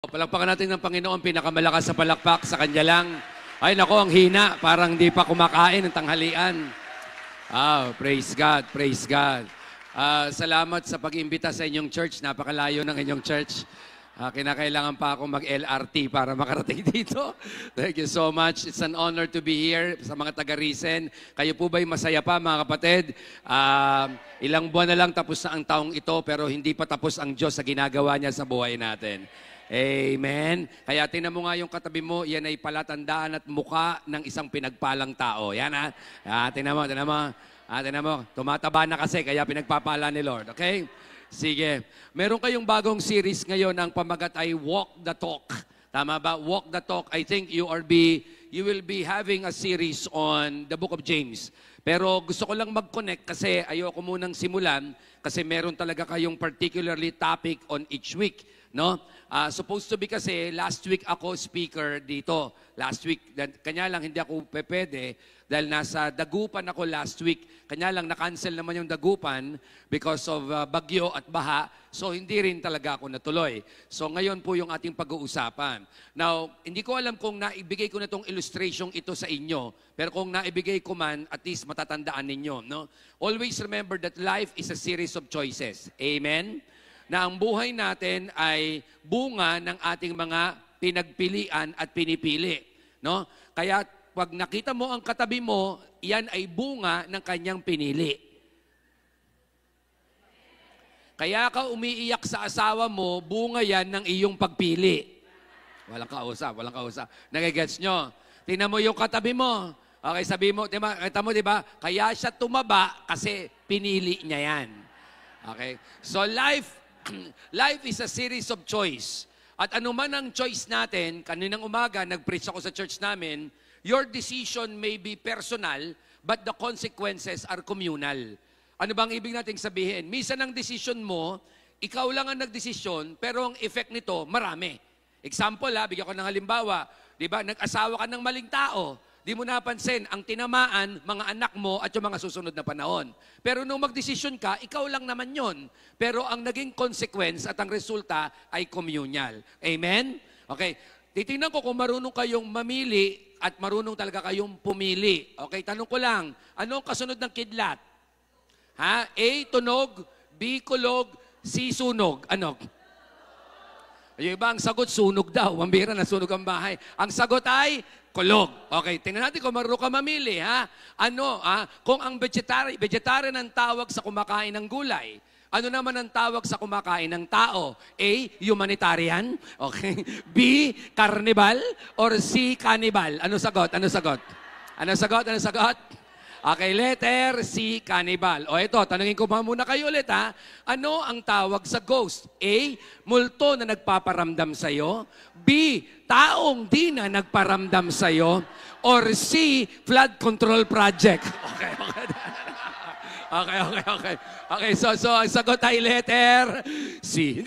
Palakpakan natin ng Panginoon, pinakamalakas sa palakpak sa Kanya lang. Ay nako, ang hina, parang di pa kumakain ng tanghalian. Praise God, praise God. Salamat sa pag-imbita sa inyong church. Napakalayo ng inyong church. Kinakailangan pa ako mag-LRT para makarating dito. Thank you so much. It's an honor to be here sa mga taga-Risen. Kayo po ba'y masaya pa, mga kapatid? Ilang buwan na lang tapos na ang taong ito, pero hindi pa tapos ang Diyos sa ginagawa niya sa buhay natin. Amen. Kaya tingnan mo nga yung katabi mo, yan ay palatandaan at muka ng isang pinagpalang tao. Yan ha. Tingnan mo, tingnan mo. Tingnan mo, tumataba na kasi, kaya pinagpapala ni Lord. Okay? Sige. Meron kayong bagong series ngayon, ang pamagat ay Walk the Talk. Tama ba? Walk the Talk. I think you will be having a series on the book of James. Pero gusto ko lang mag-connect kasi ayoko munang simulan kasi meron talaga kayong particularly topic on each week. No? Supposed to be kasi last week ako speaker dito. Last week, kanya lang hindi ako pwede dahil nasa Dagupan ako last week. Kanya lang na-cancel naman yung Dagupan because of bagyo at baha. So hindi rin talaga ako natuloy. So ngayon po yung ating pag-uusapan. Now, hindi ko alam kung naibigay ko na itong illustration ito sa inyo. Pero kung naibigay ko man, at least matatandaan ninyo. No? Always remember that life is a series of choices. Amen? Na ang buhay natin ay bunga ng ating mga pinagpilian at pinipili. No? Kaya pag nakita mo ang katabi mo, yan ay bunga ng kanyang pinili. Kaya ka umiiyak sa asawa mo, bunga yan ng iyong pagpili. Walang kausap, walang kausap. Nagigets nyo? Tingnan mo yung katabi mo. Okay, sabi mo, kita mo, di ba? Kaya siya tumaba kasi pinili niya yan. Okay? So life is a series of choice. At anuman ang choice natin, kaninang umaga, nag-preach ako sa church namin, your decision may be personal, but the consequences are communal. Ano bang ibig nating sabihin? Minsan ang decision mo, ikaw lang ang nagdesisyon, pero ang effect nito, marami. Example, bigyan ko ng halimbawa, di ba, nag-asawa ka ng maling tao, di mo napansin, ang tinamaan, mga anak mo at yung mga susunod na panahon. Pero nung magdesisyon ka, ikaw lang naman yon. Pero ang naging consequence at ang resulta ay communal. Amen? Okay. Titingnan ko kung marunong kayong mamili at marunong talaga kayong pumili. Okay, tanong ko lang, ano ang kasunod ng kidlat? A, tunog, B, kulog, C, sunog. Ano? Yung iba, ang sagot, sunog daw. Mambira na sunog ang bahay. Ang sagot ay kulog. Okay, tingnan natin kung marunong ka mamili, ha? Ano, kung ang vegetarian ang tawag sa kumakain ng gulay, ano naman ang tawag sa kumakain ng tao? A, humanitarian. Okay. B, carnival. Or C, cannibal. Ano sagot? Ano sagot? Ano sagot? Ano sagot? Okay, letter C, cannibal. O ito, tanungin ko muna kayo ulit, ha? Ano ang tawag sa ghost? A, multo na nagpaparamdam sa'yo. B, taong di na nagparamdam sa'yo. Or C, flood control project. Okay, okay. Okay. Okay, so ang sagot ay letter C.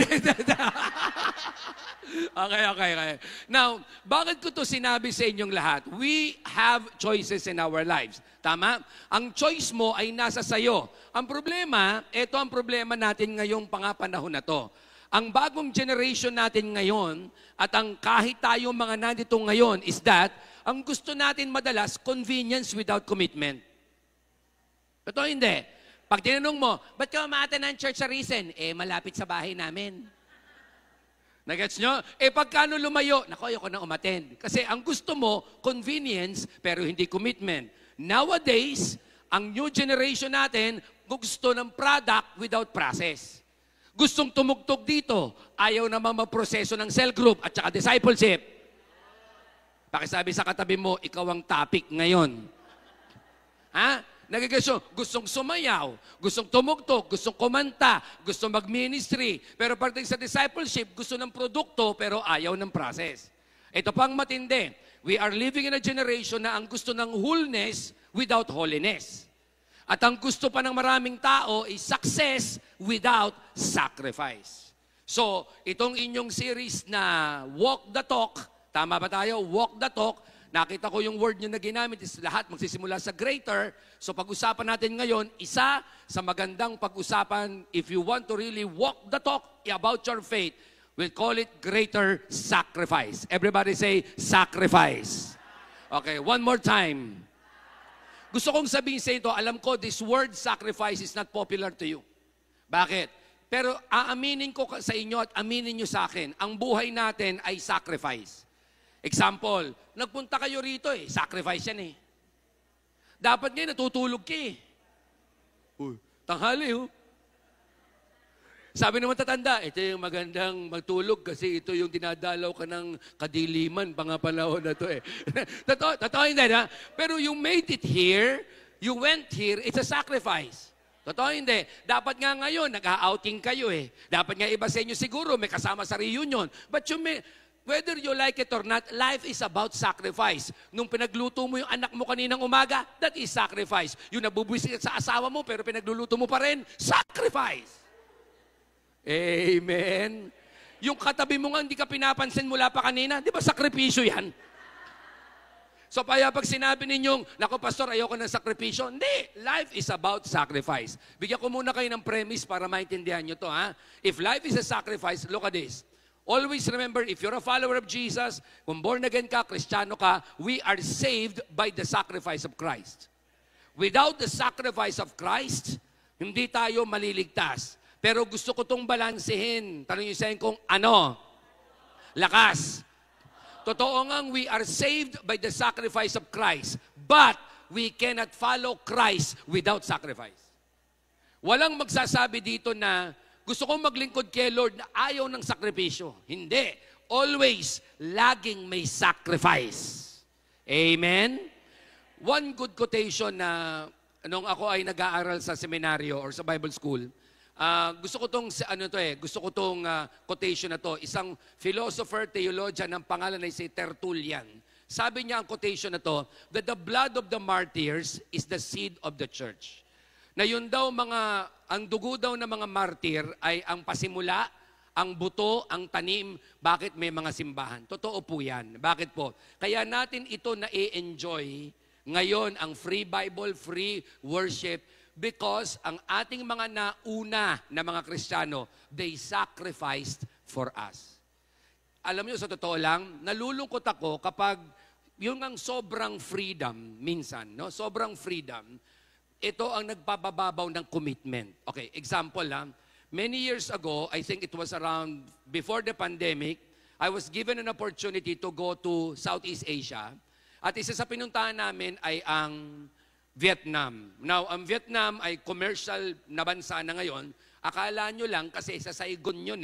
Okay. Now, bakit ko to sinabi sa inyong lahat? We have choices in our lives. Tama? Ang choice mo ay nasa sayo. Ang problema, ito ang problema natin ngayong pangapanahon na to. Ang bagong generation natin ngayon at ang kahit tayong mga nandito ngayon is that ang gusto natin madalas, convenience without commitment. Ito hindi. Pag tinanong mo, ba't ka umaaten ng church sa Risen? Malapit sa bahay namin. Nagets nyo? Pagkano lumayo? Naku, ayoko na umattend. Kasi ang gusto mo, convenience, pero hindi commitment. Nowadays, ang new generation natin, gusto ng product without process. Gustong tumugtog dito, ayaw namang magproseso ng cell group at saka discipleship. Pakisabi sa katabi mo, ikaw ang topic ngayon. Ha? Nagigasyo, gustong sumayaw, gustong tumugtog, gustong kumanta, gustong mag-ministry. Pero pagdating sa discipleship, gusto ng produkto pero ayaw ng process. Ito pang matindi. We are living in a generation na ang gusto ng wholeness without holiness. At ang gusto pa ng maraming tao is success without sacrifice. So, itong inyong series na Walk the Talk, tama ba tayo? Walk the Talk. Nakita ko yung word nyo na ginamit is lahat magsisimula sa greater. So pag-usapan natin ngayon, isa sa magandang pag-usapan if you want to really walk the talk about your faith, We call it greater sacrifice. Everybody say, sacrifice. Okay, one more time. Gusto kong sabihin sa ito, alam ko, this word sacrifice is not popular to you. Bakit? Pero aaminin ko sa inyo at aminin nyo sa akin, ang buhay natin ay sacrifice. Example, nagpunta kayo rito sacrifice yan Dapat ngayon natutulog ka Uy, tanghali Sabi ng matatanda, ito yung magandang magtulog kasi ito yung dinadalaw ka ng kadiliman, pangapanahon na to Totoo hindi na? Pero you made it here, you went here, it's a sacrifice. Totoo hindi. Dapat nga ngayon, nag-outing kayo Dapat nga iba sa inyo siguro, may kasama sa reunion. But whether you like it or not, life is about sacrifice. Nung pinagluto mo yung anak mo kaninang umaga, that is sacrifice. Yung nabubwisit sa asawa mo, pero pinagluluto mo pa rin, sacrifice. Amen. Yung katabi mo nga, hindi ka pinapansin mula pa kanina, di ba sakripisyo yan? So kaya pag sinabi ninyong, naku pastor, ayoko ng sakripisyo, hindi. Life is about sacrifice. Bigyan ko muna kayo ng premise para maintindihan nyo to. If life is a sacrifice, look at this. Always remember, if you're a follower of Jesus, kung born again ka, Kristiyano ka, we are saved by the sacrifice of Christ. Without the sacrifice of Christ, hindi tayo maliligtas. Pero gusto ko itong balansehin. Tanong niyo sa akin kung ano? Lakas. Totoo ngang we are saved by the sacrifice of Christ. But we cannot follow Christ without sacrifice. Walang magsasabi dito na gusto kong maglingkod kay Lord na ayaw ng sakripisyo. Hindi. Always, laging may sacrifice. Amen? One good quotation na nung ako ay nag-aaral sa seminaryo or sa Bible school, gusto ko tong quotation na to. Isang philosopher, theologian ng pangalan ay si Tertullian. Sabi niya ang quotation na to, that the blood of the martyrs is the seed of the church. Na yun daw ang dugo daw ng mga martir ay ang pasimula, ang buto, ang tanim, bakit may mga simbahan. Totoo po yan. Bakit po? Kaya natin ito na-enjoy ngayon ang free Bible, free worship, because ang ating mga nauna na mga Kristiyano, they sacrificed for us. Alam niyo, sa totoo lang, nalulungkot ako kapag yung ang sobrang freedom, minsan, no? Sobrang freedom, ito ang nagpapababaw ng commitment. Okay, example many years ago, I think it was around before the pandemic, I was given an opportunity to go to Southeast Asia. At isa sa pinuntahan namin ay ang Vietnam. Now, ang Vietnam ay commercial na bansa na ngayon. Akala nyo lang kasi sa Saigon yun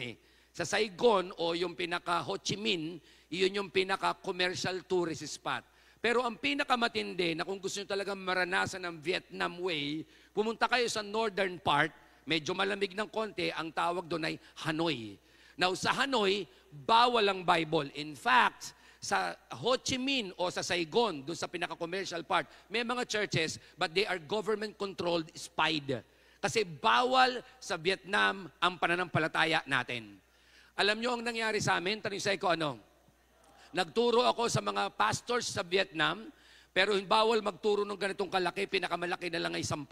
Sa Saigon o yung pinaka-Ho Chi Minh, yun yung pinaka-commercial tourist spot. Pero ang pinakamatindi na kung gusto nyo talagang maranasan ang Vietnam way, pumunta kayo sa northern part, medyo malamig ng konti, ang tawag doon ay Hanoi. Now, sa Hanoi, bawal ang Bible. In fact, sa Ho Chi Minh o sa Saigon, doon sa pinaka-commercial part, may mga churches, but they are government-controlled, spied. Kasi bawal sa Vietnam ang pananampalataya natin. Alam nyo ang nangyari sa amin? Tanong sa ko ano? Nagturo ako sa mga pastors sa Vietnam, pero bawal magturo ng ganitong kalaki, pinakamalaki na lang ay 10.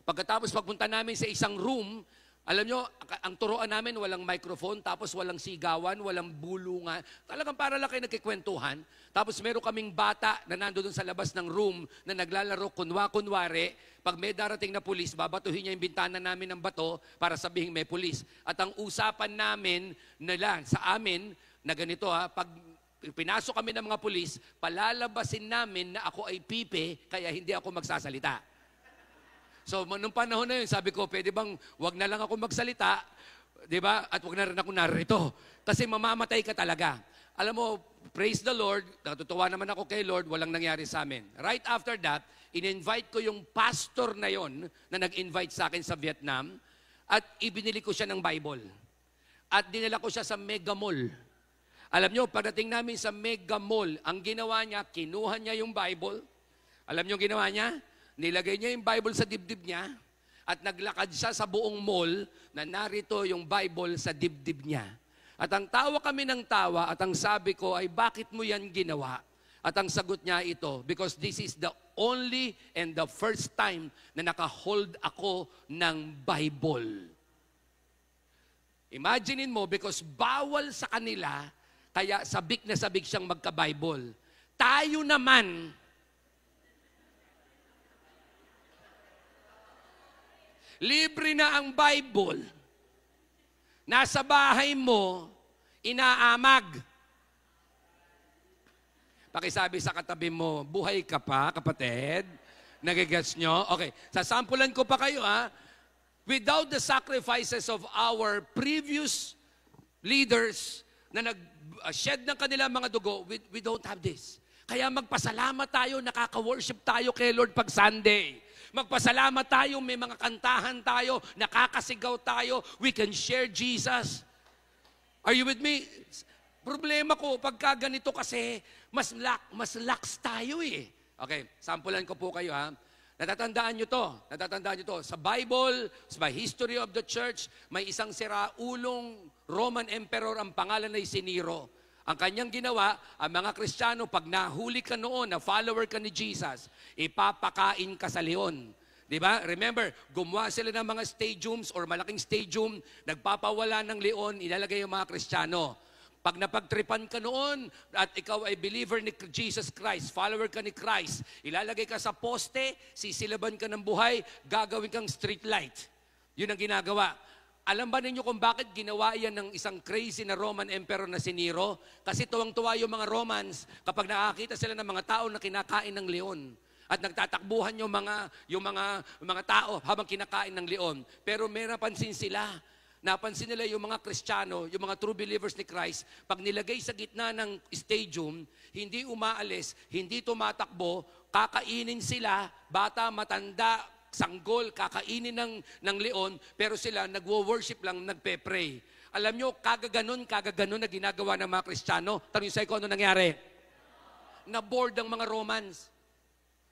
Pagkatapos pagpunta namin sa isang room, alam nyo, ang turuan namin walang microphone, tapos walang sigawan, walang bulungan. Talagang para lang kayo nagkikwentuhan. Tapos meron kaming bata na nandoon sa labas ng room na naglalaro kunwari. Pag may darating na pulis, babatuhin niya yung bintana namin ng bato para sabihin may pulis. At ang usapan namin nila sa amin na ganito pag pinasok kami ng mga pulis, palalabasin namin na ako ay pipe, kaya hindi ako magsasalita. So, nung panahon na yun, sabi ko, pwede bang wag na lang ako magsalita, di ba? At wag na rin ako narito. Kasi mamamatay ka talaga. Alam mo, praise the Lord, natutuwa naman ako kay Lord, walang nangyari sa amin. Right after that, in-invite ko yung pastor na yon na nag-invite sa akin sa Vietnam at ibinili ko siya ng Bible. At dinala ko siya sa Mega Mall. Alam nyo, pagdating namin sa Mega Mall, ang ginawa niya, kinuha niya yung Bible. Alam nyo ginawa niya? Nilagay niya yung Bible sa dibdib niya at naglakad siya sa buong mall na narito yung Bible sa dibdib niya. At ang tawa kami ng tawa at ang sabi ko ay, bakit mo yan ginawa? At ang sagot niya ito, because this is the only and the first time na naka-hold ako ng Bible. Imaginein mo, because bawal sa kanila, kaya sabik na sabik siyang magka-Bible. Tayo naman, libre na ang Bible. Nasa bahay mo, inaamag. Pakisabi sa katabi mo, buhay ka pa, kapatid? Nagigets nyo? Okay, sasampulan ko pa kayo ha. Without the sacrifices of our previous leaders na nag-shed ng kanilang mga dugo, we don't have this. Kaya magpasalamat tayo, nakaka-worship tayo kay Lord pag Sunday. Magpasalamat tayo, may mga kantahan tayo, nakakasigaw tayo, we can share Jesus. Are you with me? Problema ko, pagka ganito kasi, mas lax tayo eh. Okay, sampulan ko po kayo ha. Natatandaan nyo to. Sa Bible, sa history of the church, may isang siraulong Roman emperor, ang pangalan ay si Nero. Ang kanyang ginawa, ang mga Kristiyano, pag nahuli ka noon na follower ka ni Jesus, ipapakain ka sa leon. Diba? Remember, gumawa sila ng mga stadiums or malaking stadium, nagpapawala ng leon, ilalagay yung mga Kristiyano. Pag napagtripan ka noon at ikaw ay believer ni Jesus Christ, follower ka ni Christ, ilalagay ka sa poste, sisilaban ka ng buhay, gagawin kang street light. Yun ang ginagawa. Alam ba ninyo kung bakit ginawa yan ng isang crazy na Roman emperor na si Nero? Kasi tuwang-tuwa yung mga Romans kapag nakakita sila ng mga tao na kinakain ng leon. At nagtatakbuhan yung mga tao habang kinakain ng leon. Pero may napansin sila. Napansin nila yung mga Kristiyano, yung mga true believers ni Christ, pag nilagay sa gitna ng stadium, hindi umaalis, hindi tumatakbo, kakainin sila, bata, matanda, sanggol, kakainin ng leon, pero sila nagwo-worship lang, nagpe-pray. Alam nyo, kagaganon na ginagawa ng mga Kristiyano. Tanong sa'yo kung ano nangyari? Na-bored ang mga Romans.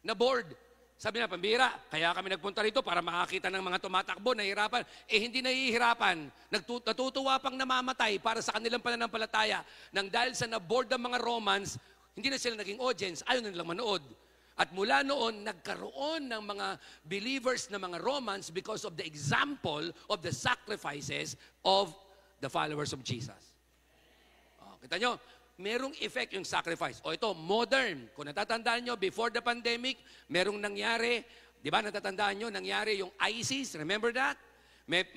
Na-bored. Sabi na, pambira, kaya kami nagpunta rito para makakita ng mga tumatakbo, nahihirapan. Hindi nahihirapan. Natutuwa pang namamatay para sa kanilang pananampalataya. Nang dahil sa na-board ng mga Romans, hindi na sila naging audience, ayaw na nilang manood. At mula noon, nagkaroon ng mga believers na mga Romans because of the example of the sacrifices of the followers of Jesus. Kita nyo? Merong effect yung sacrifice. O ito, modern. Kung natatandaan nyo, before the pandemic, merong nangyari, di ba natatandaan nyo, nangyari yung ISIS, remember that?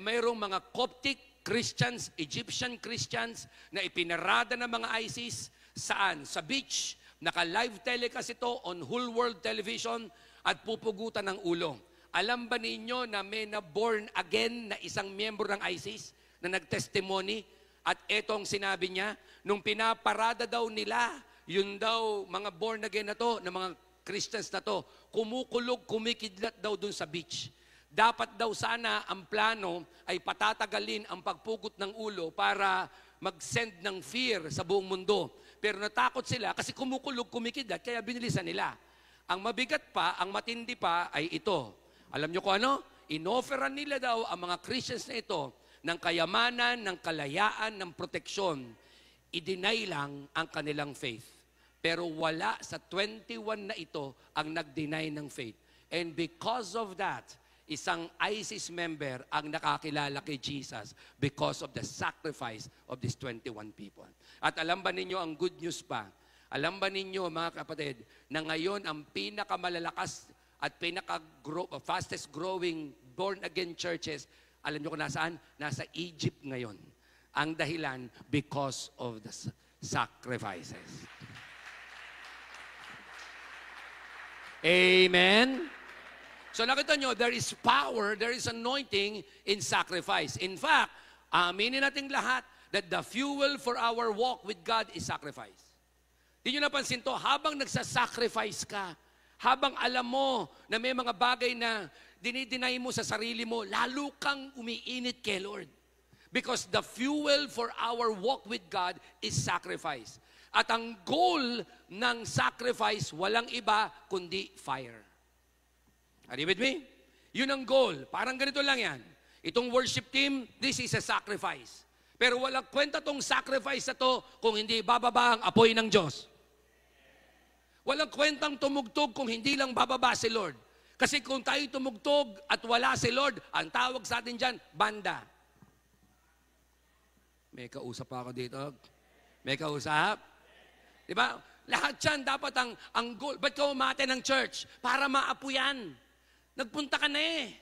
Merong mga Coptic Christians, Egyptian Christians, na ipinarada ng mga ISIS, saan? Sa beach. Naka-live telecast ito on whole world television at pupugutan ng ulo. Alam ba ninyo na may na-born again na isang miyembro ng ISIS na nag-testimony? At etong sinabi niya, nung pinaparada daw nila, yun daw, mga born again na to, na mga Christians na to, kumukulog, kumikidlat daw dun sa beach. Dapat daw sana ang plano ay patatagalin ang pagpugot ng ulo para mag-send ng fear sa buong mundo. Pero natakot sila kasi kumukulog, kumikidlat, kaya binilisan nila. Ang mabigat pa, ang matindi pa ay ito. Alam nyo kung ano? Inofferan nila daw ang mga Christians na ito ng kayamanan, ng kalayaan, ng proteksyon. I-deny lang ang kanilang faith. Pero wala sa 21 na ito ang nag-deny ng faith. And because of that, isang ISIS member ang nakakilala kay Jesus because of the sacrifice of these 21 people. At alam ba ninyo ang good news pa? Alam ba ninyo mga kapatid, na ngayon ang pinakamalalakas at fastest growing born-again churches, alam nyo kung nasaan? Nasa Egypt ngayon. Ang dahilan, because of the sacrifices. Amen? So nakita nyo, there is power, there is anointing in sacrifice. In fact, aminin natin lahat that the fuel for our walk with God is sacrifice. Di nyo napansin to, habang nagsasacrifice ka, habang alam mo na may mga bagay na dinideny mo sa sarili mo, lalo kang umiinit kay Lord. Because the fuel for our walk with God is sacrifice. At ang goal ng sacrifice, walang iba kundi fire. Are you with me? Yun ang goal. Parang ganito lang yan. Itong worship team, this is a sacrifice. Pero walang kwenta tong sacrifice na to kung hindi bababa ang apoy ng Diyos. Walang kwentang tumugtog kung hindi lang bababa si Lord. Kasi kung tayo tumugtog at wala si Lord, ang tawag sa atin dyan, banda. May kausap pa ako dito. May kausap. Di ba? Lahat yan, dapat ang goal. Ba't ka umate ng church? Para maapo yan. Nagpunta ka na eh.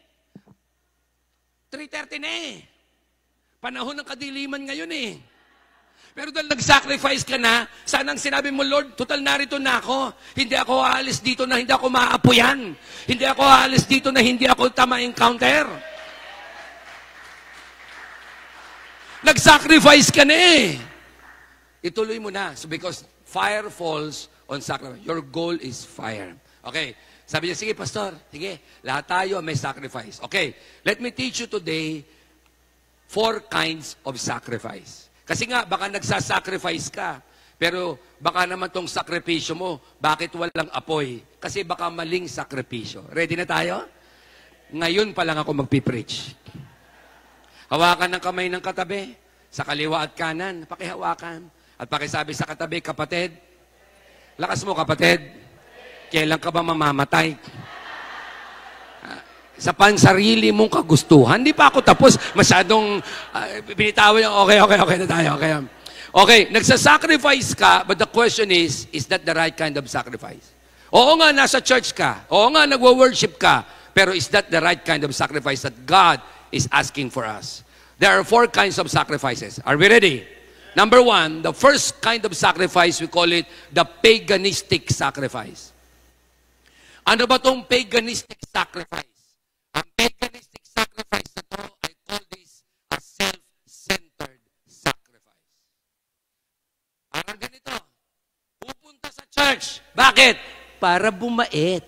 3:30 na eh. Panahon ng kadiliman ngayon eh. Pero dahil nag-sacrifice ka na, sanang sinabi mo, Lord, total narito na ako. Hindi ako aalis dito na hindi ako maapo yan. Hindi ako aalis dito na hindi ako tama-encounter. Nag-sacrifice ka na eh. Ituloy mo na. So because fire falls on sacrifice. Your goal is fire. Okay. Sabi niya, sige pastor, sige, lahat tayo may sacrifice. Okay, let me teach you today 4 kinds of sacrifice. Kasi nga, baka nagsasacrifice ka, pero baka naman tong sakripisyo mo, bakit walang apoy? Kasi baka maling sakripisyo. Ready na tayo? Ngayon pa lang ako magpipreach. Hawakan ng kamay ng katabi, sa kaliwa at kanan, pakihawakan. At pakisabi sa katabi, kapatid, lakas mo kapatid, kailan ka ba mamamatay? Sa pansarili mong kagustuhan. Hindi pa ako tapos. Masyadong binitawan yung okay na tayo. Okay, nagsasacrifice ka, but the question is that the right kind of sacrifice? Oo nga, nasa church ka. Oo nga, nagwo-worship ka. Pero is that the right kind of sacrifice that God is asking for us? There are 4 kinds of sacrifices. Are we ready? Number 1, the first kind of sacrifice, we call it the paganistic sacrifice. Ano ba itong paganistic sacrifice? Ang paganistic sacrifice na ito, I call this a self-centered sacrifice. Parang ganito, pupunta sa church. Bakit? Para bumait.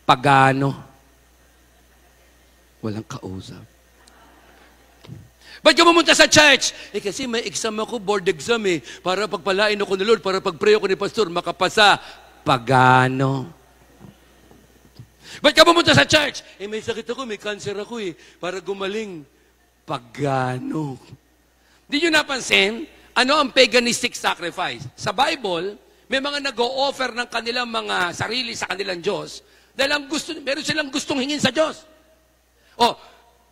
Pagano. Walang kausap. Ba't ka pumunta sa church? Eh kasi may exam ako, board exam eh. Para pagpalain ako ni Lord, para pag-pray ako ni Pastor, makapasa. Pagano. Ba't ka pumunta sa church? Eh may sakit ako, may cancer ako eh. Para gumaling. Pagano. Di nyo napansin, ano ang paganistic sacrifice? Sa Bible, may mga nag-o-offer ng kanilang mga sarili sa kanilang Diyos dahil meron silang gustong hingin sa Diyos. Oh,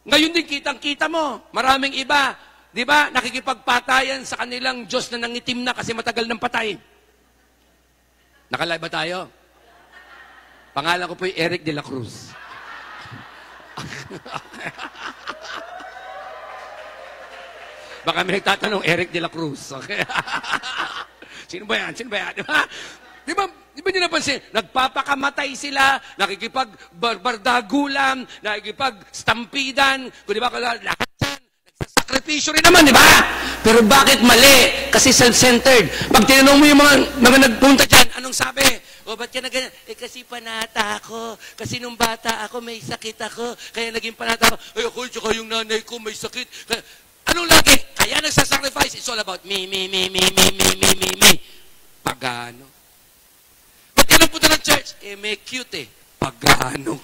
ngayon din kitang-kita mo, maraming iba, di ba, nakikipagpatayan sa kanilang Diyos na nangitim na kasi matagal ng patay. Nakalive ba tayo? Pangalan ko po yung Eric de la Cruz. Baka may nagtatanong, Eric de la Cruz. Okay? Sino ba yan? Sino ba yan? Di ba nyo napansin? Nagpapakamatay sila, nakikipagbardagulan, nakikipag-stampidan, di ba? Lahat yan, nagsasakripisyo rin naman, di ba? Pero bakit mali? Kasi self-centered. Pag tinanong mo yung mga nagpunta dyan, anong sabi? O, ba't ka na ganyan? Eh, kasi panata ako. Kasi nung bata ako, may sakit ako. Kaya naging panata ako. Ay, ako, tsaka yung nanay ko may sakit. Kaya, anong lagi? Kaya nagsasacrifice. It's all about me. Pagano. Ba't ka nang punta ng church? Eh, may cute eh. Pagano.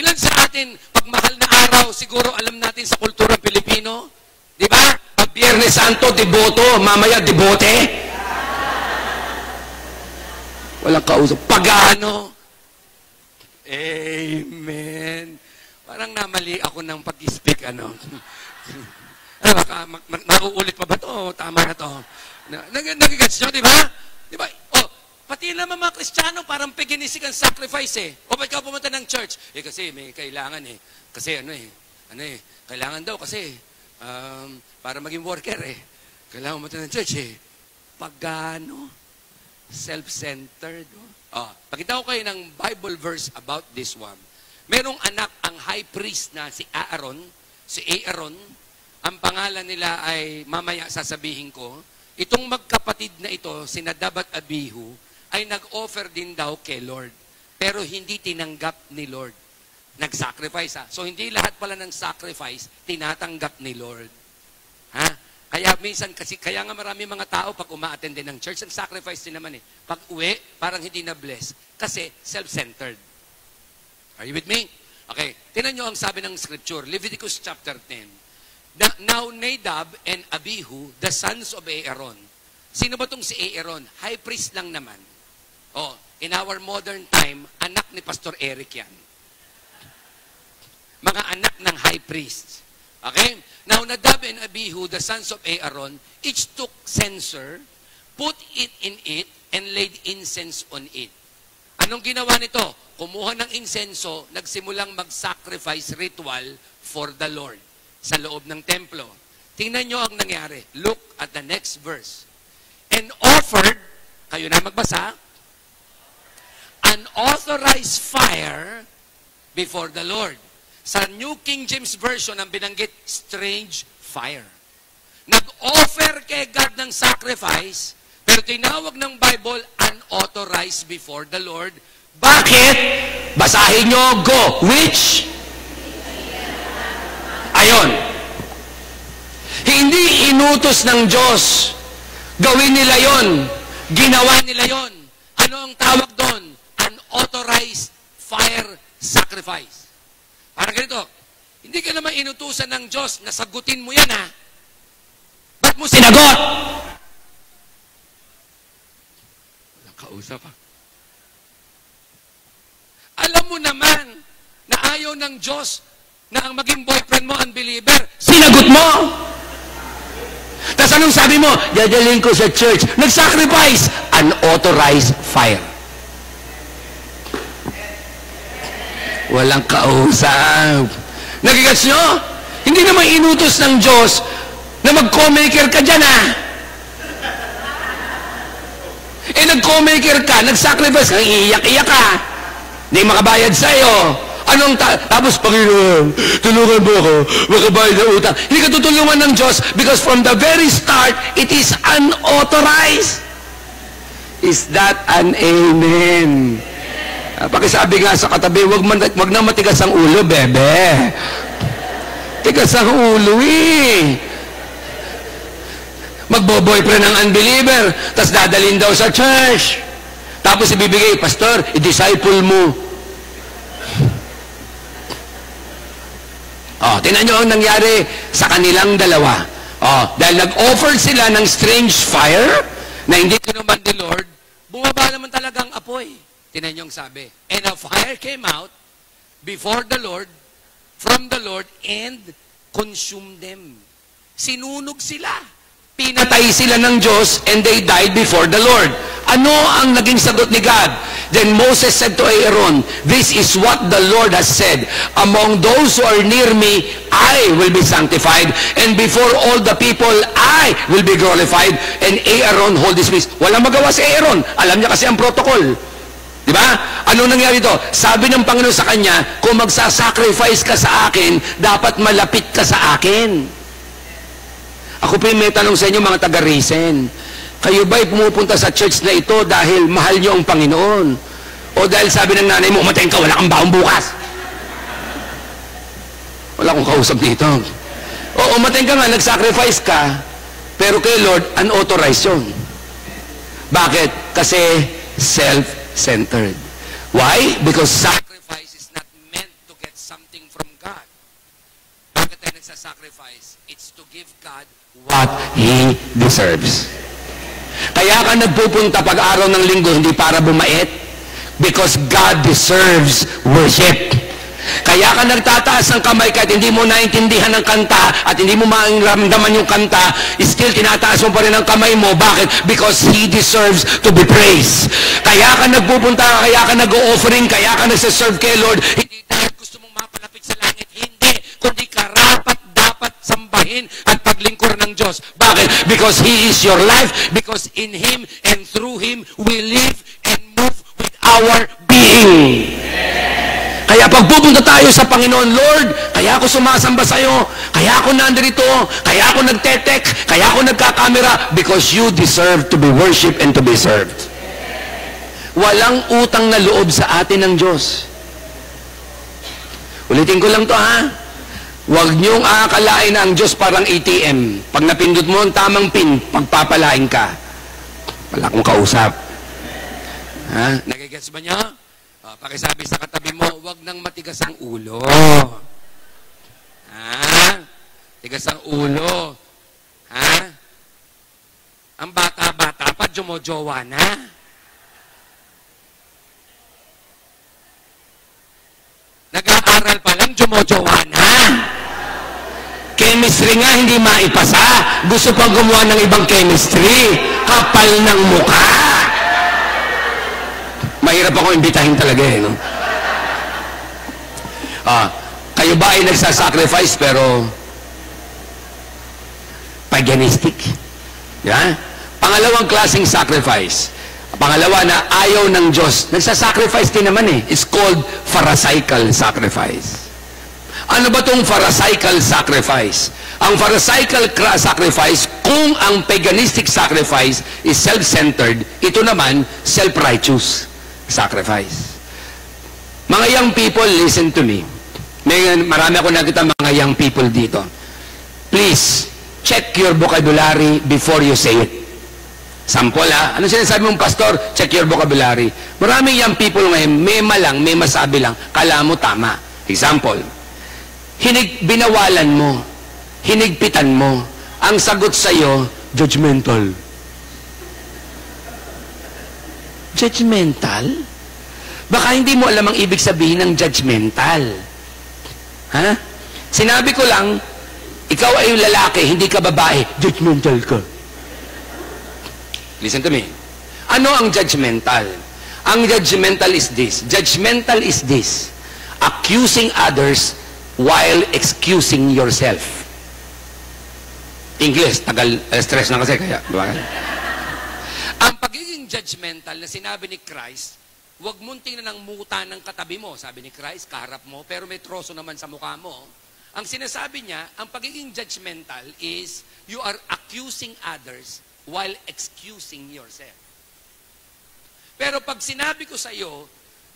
Ilan sa atin, pag mahal na araw, siguro alam natin sa kulturang Pilipino, di ba? Pag Biyernes Santo, deboto, mamaya debote. Walang kausap. Pagano. Amen. Parang namali ako ng pag-speak, ano. Mauulit pa ba ito? Tama na ito. Nagigets nyo, di ba? Di ba? Oh, pati naman mga Kristiyano, parang paganistic ang sacrifice eh. O ba't ka pumunta ng church? Eh kasi may kailangan eh. Kasi kailangan daw kasi para maging worker eh. Kailangan pumunta ng church eh. Pagano. Self-centered. Oh, pakita ko kayo ng Bible verse about this one. Merong anak ang high priest na si Aaron. Ang pangalan nila ay mamaya sasabihin ko. Itong magkapatid na ito, si Nadab at Abihu, ay nag-offer din daw kay Lord. Pero hindi tinanggap ni Lord. Nag-sacrifice ha. So hindi lahat pala ng sacrifice tinatanggap ni Lord. Ha? Kaya minsan, kaya nga marami mga tao pag uma-attend din ng church, ang sacrifice din naman eh. Pag uwi, parang hindi na-bless. Kasi self-centered. Are you with me? Okay. Tingnan nyo ang sabi ng scripture. Leviticus chapter 10. Now Nadab and Abihu, the sons of Aaron. Sino ba itong si Aaron? High priest lang naman. Oh, in our modern time, anak ni Pastor Eric yan. Mga anak ng high priest. Okay? Now, Nadab and Abihu, the sons of Aaron, each took censer, put it in it, and laid incense on it. Anong ginawa nito? Kumuha ng insenso, nagsimulang mag-sacrifice ritual for the Lord sa loob ng templo. Tingnan nyo ang nangyari. Look at the next verse. And offered, kayo na magbasa, unauthorized fire before the Lord. Sa New King James Version, ang binanggit, strange fire. Nag-offer kay God ng sacrifice, pero tinawag ng Bible, unauthorized before the Lord. Bakit? Basahin nyo, go. Which? Ayon. Hindi inutos ng Diyos. Gawin nila yon. Ginawa nila yon. Ano ang tawag doon? Unauthorized fire sacrifice. Parang ganito, hindi ka naman inutusan ng Diyos na sagutin mo yan, ha? Ba't mo sinagot? Walang kausap, ha? Alam mo naman na ayaw ng Diyos na ang maging boyfriend mo unbeliever. Sinagot mo! Tapos anong sabi mo? Dadalhin ko sa church. Nag-sacrifice. Unauthorized fire. Walang kausap. Nagigats nyo? Hindi naman inutos ng Diyos na mag-co-maker ka dyan, ha? Nag-co-maker ka, nag-sacrifice ka, iiyak-iyak ka. Hindi makabayad sa'yo. Tapos, Panginoon, tulungan mo ako, makabayad ng utang. Hindi ka tutulungan ng Diyos because from the very start, it is unauthorized. Is that an amen? Pakisabi nga sa katabi, wag na matigas ang ulo, bebe. Tigas ang ulo, eh. Magbo-boyfriend ng unbeliever, tapos dadalhin daw sa church. Tapos ibibigay, Pastor, i-disciple mo. Tingnan nyo ang nangyari sa kanilang dalawa. Dahil nag-offer sila ng strange fire na hindi tinuman ni Lord, bumaba naman talagang apoy. Tingnan nyo ang sabi. And a fire came out before the Lord, from the Lord, and consumed them. Sinunog sila. Pinatay sila ng Diyos, and they died before the Lord. Ano ang naging sagot ni God? Then Moses said to Aaron, this is what the Lord has said. Among those who are near me, I will be sanctified, and before all the people, I will be glorified. And Aaron hold his peace. Walang magawa si Aaron. Alam niya kasi ang protocol. Di ba? Ano nangyari ito? Sabi ng Panginoon sa kanya, kung magsasacrifice ka sa akin, dapat malapit ka sa akin. Ako po yung may tanong sa inyo, mga taga-Risen. Kayo ba'y pumupunta sa church na ito dahil mahal niyo ang Panginoon? O dahil sabi ng nanay mo, umatayin ka, wala kang baon bukas? Wala akong kausap dito. O umatayin ka nga, nag-sacrifice ka, pero kay Lord, unauthorized yun. Bakit? Kasi self-centered. Why? Because sacrifice is not meant to get something from God. Bakit tayo nagsasacrifice? It's to give God what He deserves. Kaya ka nagpupunta pag-araw ng linggo, hindi para bumait, because God deserves worship. Kaya ka nagtataas ng kamay kahit hindi mo naintindihan ng kanta at hindi mo maramdaman yung kanta, still tinataas mo pa rin ang kamay mo. Bakit? Because He deserves to be praised. Kaya ka nagpupunta, kaya ka nag-o-offering, kaya ka nagsaserve kay Lord, hindi dahil gusto mong mapalapit sa langit, hindi, kundi karapat dapat sambahin at paglingkor ng Diyos. Bakit? Because He is your life, because in Him and through Him we live and move with our being. Kaya pag pupunta tayo sa Panginoon, Lord, kaya ako sumasamba sa'yo, kaya ako nandito, kaya ako nagtetek, kaya ako nagkakamera, because you deserve to be worshipped and to be served. Walang utang na loob sa atin ng Diyos. Ulitin ko lang to, ha? Huwag niyong aakalain na ang Diyos parang ATM. Pag napindot mo ang tamang pin, pagpapalain ka. Wala akong kausap. Ha? Nagigets ba niya? Pakisabi sa katabi mo, huwag nang matigas ang ulo. Ha? Tigas ang ulo. Ha? Ang bata-bata pa, jumojowa na. Nag-aaral pa lang, jumojowa na. chemistry nga hindi maipasa. Gusto pang gumawa ng ibang chemistry. Kapal ng mukha. Mahirap ako imbitahin talaga eh, no? Kayo ba ay nagsasacrifice pero paganistic? Yeah? Pangalawang klaseng sacrifice. Pangalawa na ayaw ng Diyos. Nagsasacrifice din naman eh. It's called pharisaical sacrifice. Ano ba itong pharisaical sacrifice? Ang pharisaical sacrifice, kung ang paganistic sacrifice is self-centered, ito naman, self-righteous sacrifice. Mga young people, listen to me. Marami ako nakita mga young people dito. Please, check your vocabulary before you say it. Sample ha? Ano sinasabi mong pastor? Check your vocabulary. Maraming young people ngayon, may malang, may masabi lang, kala mo tama. Example, binawalan mo, hinigpitan mo, ang sagot sa'yo, judgmental. Judgmental? Baka hindi mo alam ang ibig sabihin ng judgmental. Ha? Sinabi ko lang, ikaw ay lalaki, hindi ka babae, judgmental ka. Listen to me. Ano ang judgmental? Ang judgmental is this. Judgmental is this. Accusing others while excusing yourself. English, tagal, stress na kasi kaya. Ang pagiging judgmental na sinabi ni Christ, huwag mong tingnan ang muta ng katabi mo, sabi ni Christ, kaharap mo, pero may troso naman sa mukha mo. Ang sinasabi niya, ang pagiging judgmental is, you are accusing others while excusing yourself. Pero pag sinabi ko sa iyo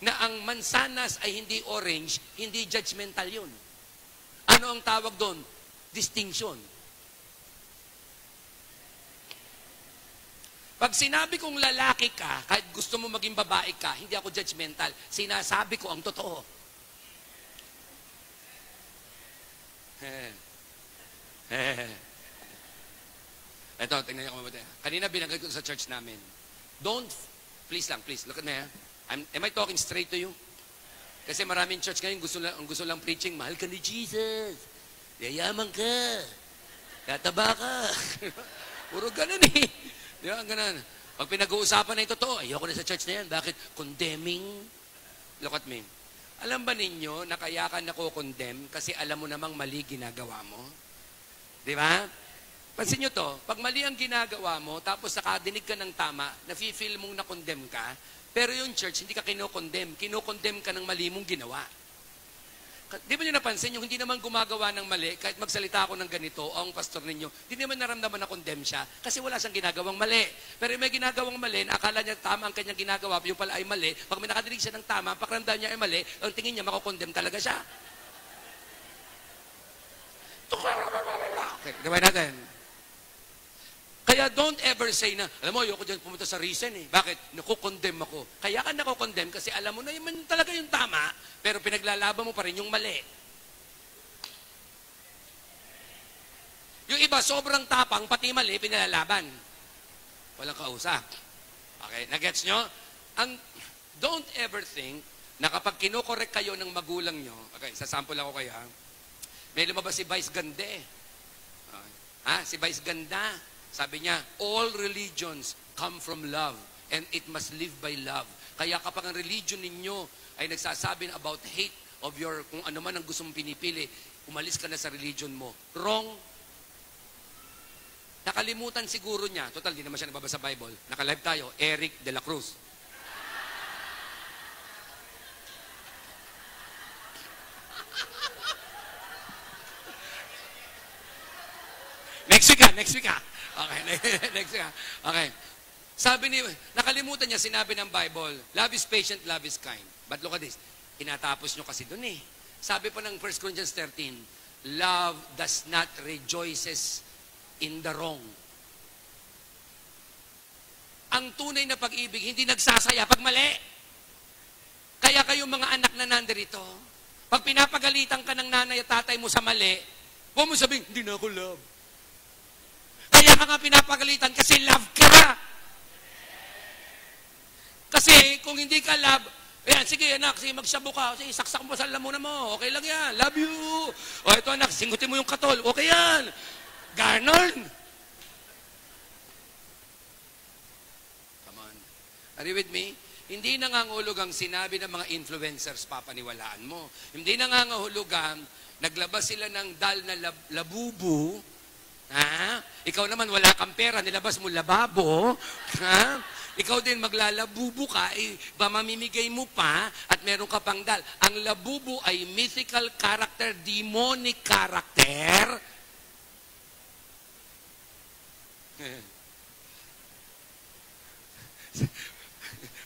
na ang mansanas ay hindi orange, hindi judgmental yun. Ano ang tawag doon? Distinction. Pag sinabi kong lalaki ka, kahit gusto mo maging babae ka, hindi ako judgmental. Sinasabi ko ang totoo. Ito, tingnan niyo kung mabuti. Kanina binanggit ko sa church namin. Please, look at me. Am I talking straight to you? Kasi maraming church ngayon gusto lang preaching, mahal ka ni Jesus. Yayaman ka. Tataba ka. Puro ganun eh. Di ba? Ganun. Pag pinag-uusapan na ito, ayoko na sa church na yan. Bakit? Condemning. Look at me. Alam ba ninyo na kaya ka nako-condemn kasi alam mo namang mali ginagawa mo? Di ba? Pansin nyo to, pag mali ang ginagawa mo, tapos nakadinig ka ng tama, nafe-feel mong na-condemn ka, pero yung church, hindi ka kinokondemn. Kinokondemn ka ng mali mong ginawa. Di ba nyo napansin, yung hindi naman gumagawa ng mali, kahit magsalita ako ng ganito, o ang pastor ninyo, hindi naman naramdaman na condemn siya, kasi wala siyang ginagawang mali. Pero may ginagawang mali, na akala niya tama ang kanyang ginagawa, yung pala ay mali, pag may nakadinig siya ng tama, pakiramdam niya ay mali, ang tingin niya, makokondemn talaga siya. Okay, gawin natin. Kaya don't ever say na, alam mo, ayoko dyan pumunta sa reason eh. Bakit? Nakukondemn ako. Kaya ka nakukondemn kasi alam mo na yun talaga yung tama, pero pinaglalaban mo pa rin yung mali. Yung iba, sobrang tapang, pati mali, pinalalaban. Walang kausap. Okay, nagets nyo? Don't ever think na kapag kinokorek kayo ng magulang nyo, okay, sasample ako kayo ha, may lumabas si Vice Ganda eh. Si Vice Ganda. Sabi niya, all religions come from love and it must live by love. Kaya kapag ang religion ninyo ay nagsasabi about hate of your, kung ano man ang gusto mong pinipili, umalis ka na sa religion mo. Wrong. Nakalimutan siguro niya, total, di naman siya nababasa Bible, naka-live tayo, Eric de la Cruz. Next week ha. Okay, next week ha. Okay. Sabi ni, nakalimutan niya, sinabi ng Bible, love is patient, love is kind. But look at this, inatapos nyo kasi dun eh. Sabi pa ng 1 Corinthians 13, love does not rejoices in the wrong. Ang tunay na pag-ibig, hindi nagsasaya pag mali. Kaya kayong mga anak na nandirito, pag pinapagalitan ka ng nanay at tatay mo sa mali, huwag mo sabihin, hindi na ako love. Kaya ka nga pinapagalitan kasi love ka. Kasi kung hindi ka love, Ayan, sige anak, sige magsabo ka. Sige, saksak mo sa lamunan mo. Okay lang yan. Love you. O ito anak, singutin mo yung katol. Okay yan. Ganon. Come on. Are you with me? Hindi nangangahulog ang sinabi ng mga influencers, papaniwalaan mo. Hindi nangangahulog ang naglabas sila ng dal na labubu. Ha? Ikaw naman wala kang pera, nilabas mo lababo. Ha? Ikaw din maglalabubu ka, mamimigay mo pa at meron ka pang dal. Ang labubu ay mythical character, demonic character.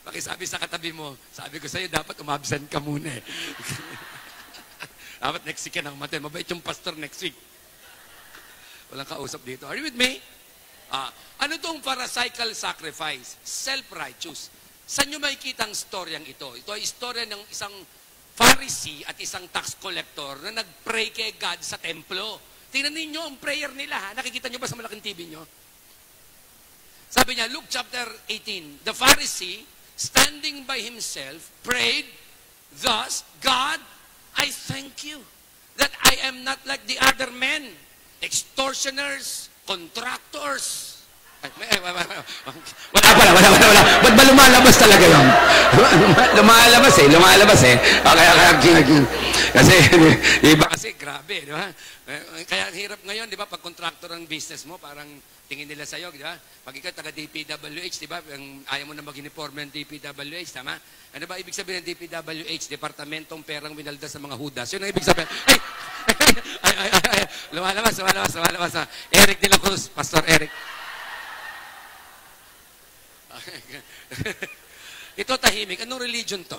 Pakisabi sa katabi mo, sabi ko sa'yo, dapat umabsent ka muna eh. Dapat next week ka nang matin. Mabait yung pastor next week. Walang kausap dito. Are you with me? Ano itong pharisaical sacrifice? Self-righteous. Saan nyo makikita ang storyang ito? Ito ay istorya ng isang Pharisee at isang tax collector na nag-pray kay God sa templo. Tingnan ninyo ang prayer nila. Ha? Nakikita nyo ba sa malaking TV nyo? Sabi niya, Luke chapter 18, the Pharisee, standing by himself, prayed, thus, God, I thank you that I am not like the other men, extortioners, contractors. Wala. Ba't ba lumalabas talaga yun? Lumalabas eh. Kasi, iba kasi, grabe, di ba? Kaya hirap ngayon, di ba, pag contractor ang business mo, parang tingin nila sa'yo, di ba? Pag ikaw taga DPWH, di ba, ayaw mo na mag-uniforme ng DPWH, tama? Ano ba ibig sabihin ng DPWH? Departamentong Perang Winaldas sa mga Hudas. Yun ang ibig sabihin. Ay, lumalabas. Eric de la Cruz, Pastor Eric. Ito tahimik. Anong religion to?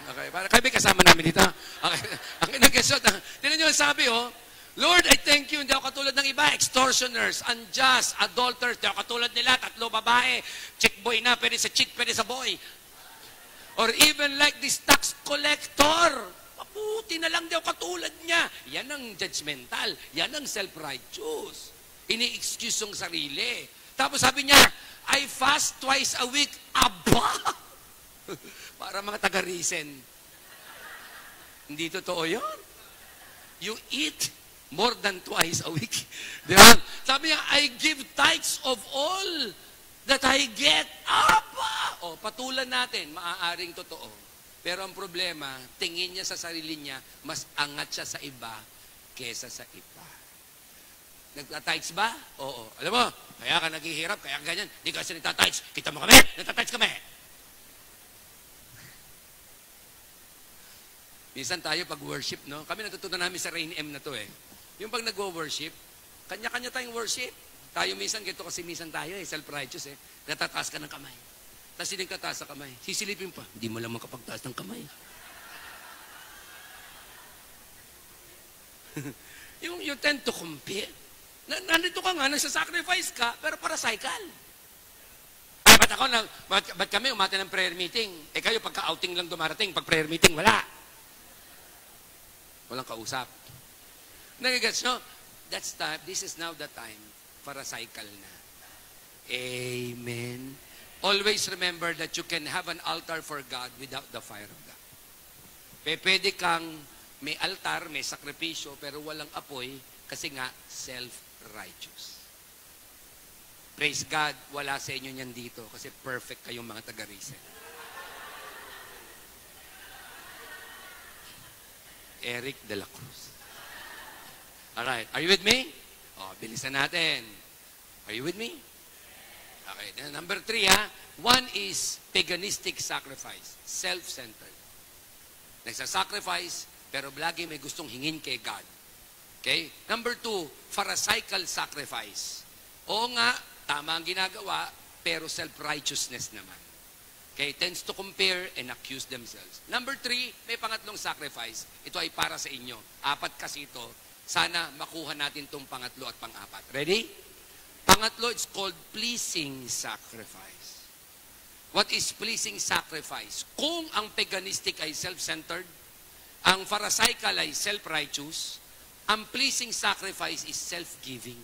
Okay, para kami kasama namin dito. Okay. Ang nag-gesot, tinan nyo ang sabi, Lord, I thank you, hindi ako katulad ng iba, extortioners, unjust, adulterers, hindi ako katulad nila, 3 babae, chick boy na, pwede sa chick, pwede sa boy. Or even like this tax collector, mabuti na lang, hindi ako katulad niya. Yan ang judgmental, yan ang self-righteous. Ini-excuse yung sarili. Tapos sabi niya, I fast twice a week. Aba! Para mga taga-risen. Hindi totoo yun. You eat more than twice a week. Di ba? Sabi niya, I give tithes of all that I get. Aba! O, patulan natin, maaaring totoo. Pero ang problema, tingin niya sa sarili niya, mas angat siya sa iba kesa sa iba. Nagtatights ba? Oo. Alam mo, kaya ka naghihirap, kaya ka ganyan. Hindi ka kasi nagtatights. Kita mo kami, nagtatights kami. Minsan tayo pag worship, no? Kami natutunan namin sa Rain M na to eh. Yung pag nag-worship, kanya-kanya tayong worship. Tayo minsan, ganito kasi minsan tayo eh, self-righteous eh. Natataas ka ng kamay. Tapos hindi nagtataas sa kamay. Sisilipin pa, hindi mo lang makapagtaas ng kamay. you tend to compare. Nandito ka nga, nagsasacrifice ka, pero para cycle. Ay, ba't kami umati ng prayer meeting? Eh kayo, pagka-outing lang dumarating, pag prayer meeting, wala. Walang kausap. Nagigets nyo? This is now the time para cycle na. Amen. Always remember that you can have an altar for God without the fire of God. Pwede kang may altar, may sakripisyo, pero walang apoy kasi nga self-righteous. Praise God, wala sa inyo niyan dito kasi perfect kayong mga taga-risen. Eric de la Cruz. Alright, are you with me? Bilisan natin. Are you with me? Okay, then number 3 ha. 1 is paganistic sacrifice, self-centered. Nagsasacrifice, pero lagi may gustong hingin kay God. Okay? Number 2, pharisaical sacrifice. Oo nga, tama ang ginagawa, pero self-righteousness naman. Okay? Tends to compare and accuse themselves. Number 3, may pangatlong sacrifice. Ito ay para sa inyo. 4 kasi ito. Sana makuha natin itong pangatlo at pang-4. Ready? Pangatlo, it's called pleasing sacrifice. What is pleasing sacrifice? Kung ang paganistic ay self-centered, ang pharisaical ay self-righteous, ang pleasing sacrifice is self-giving.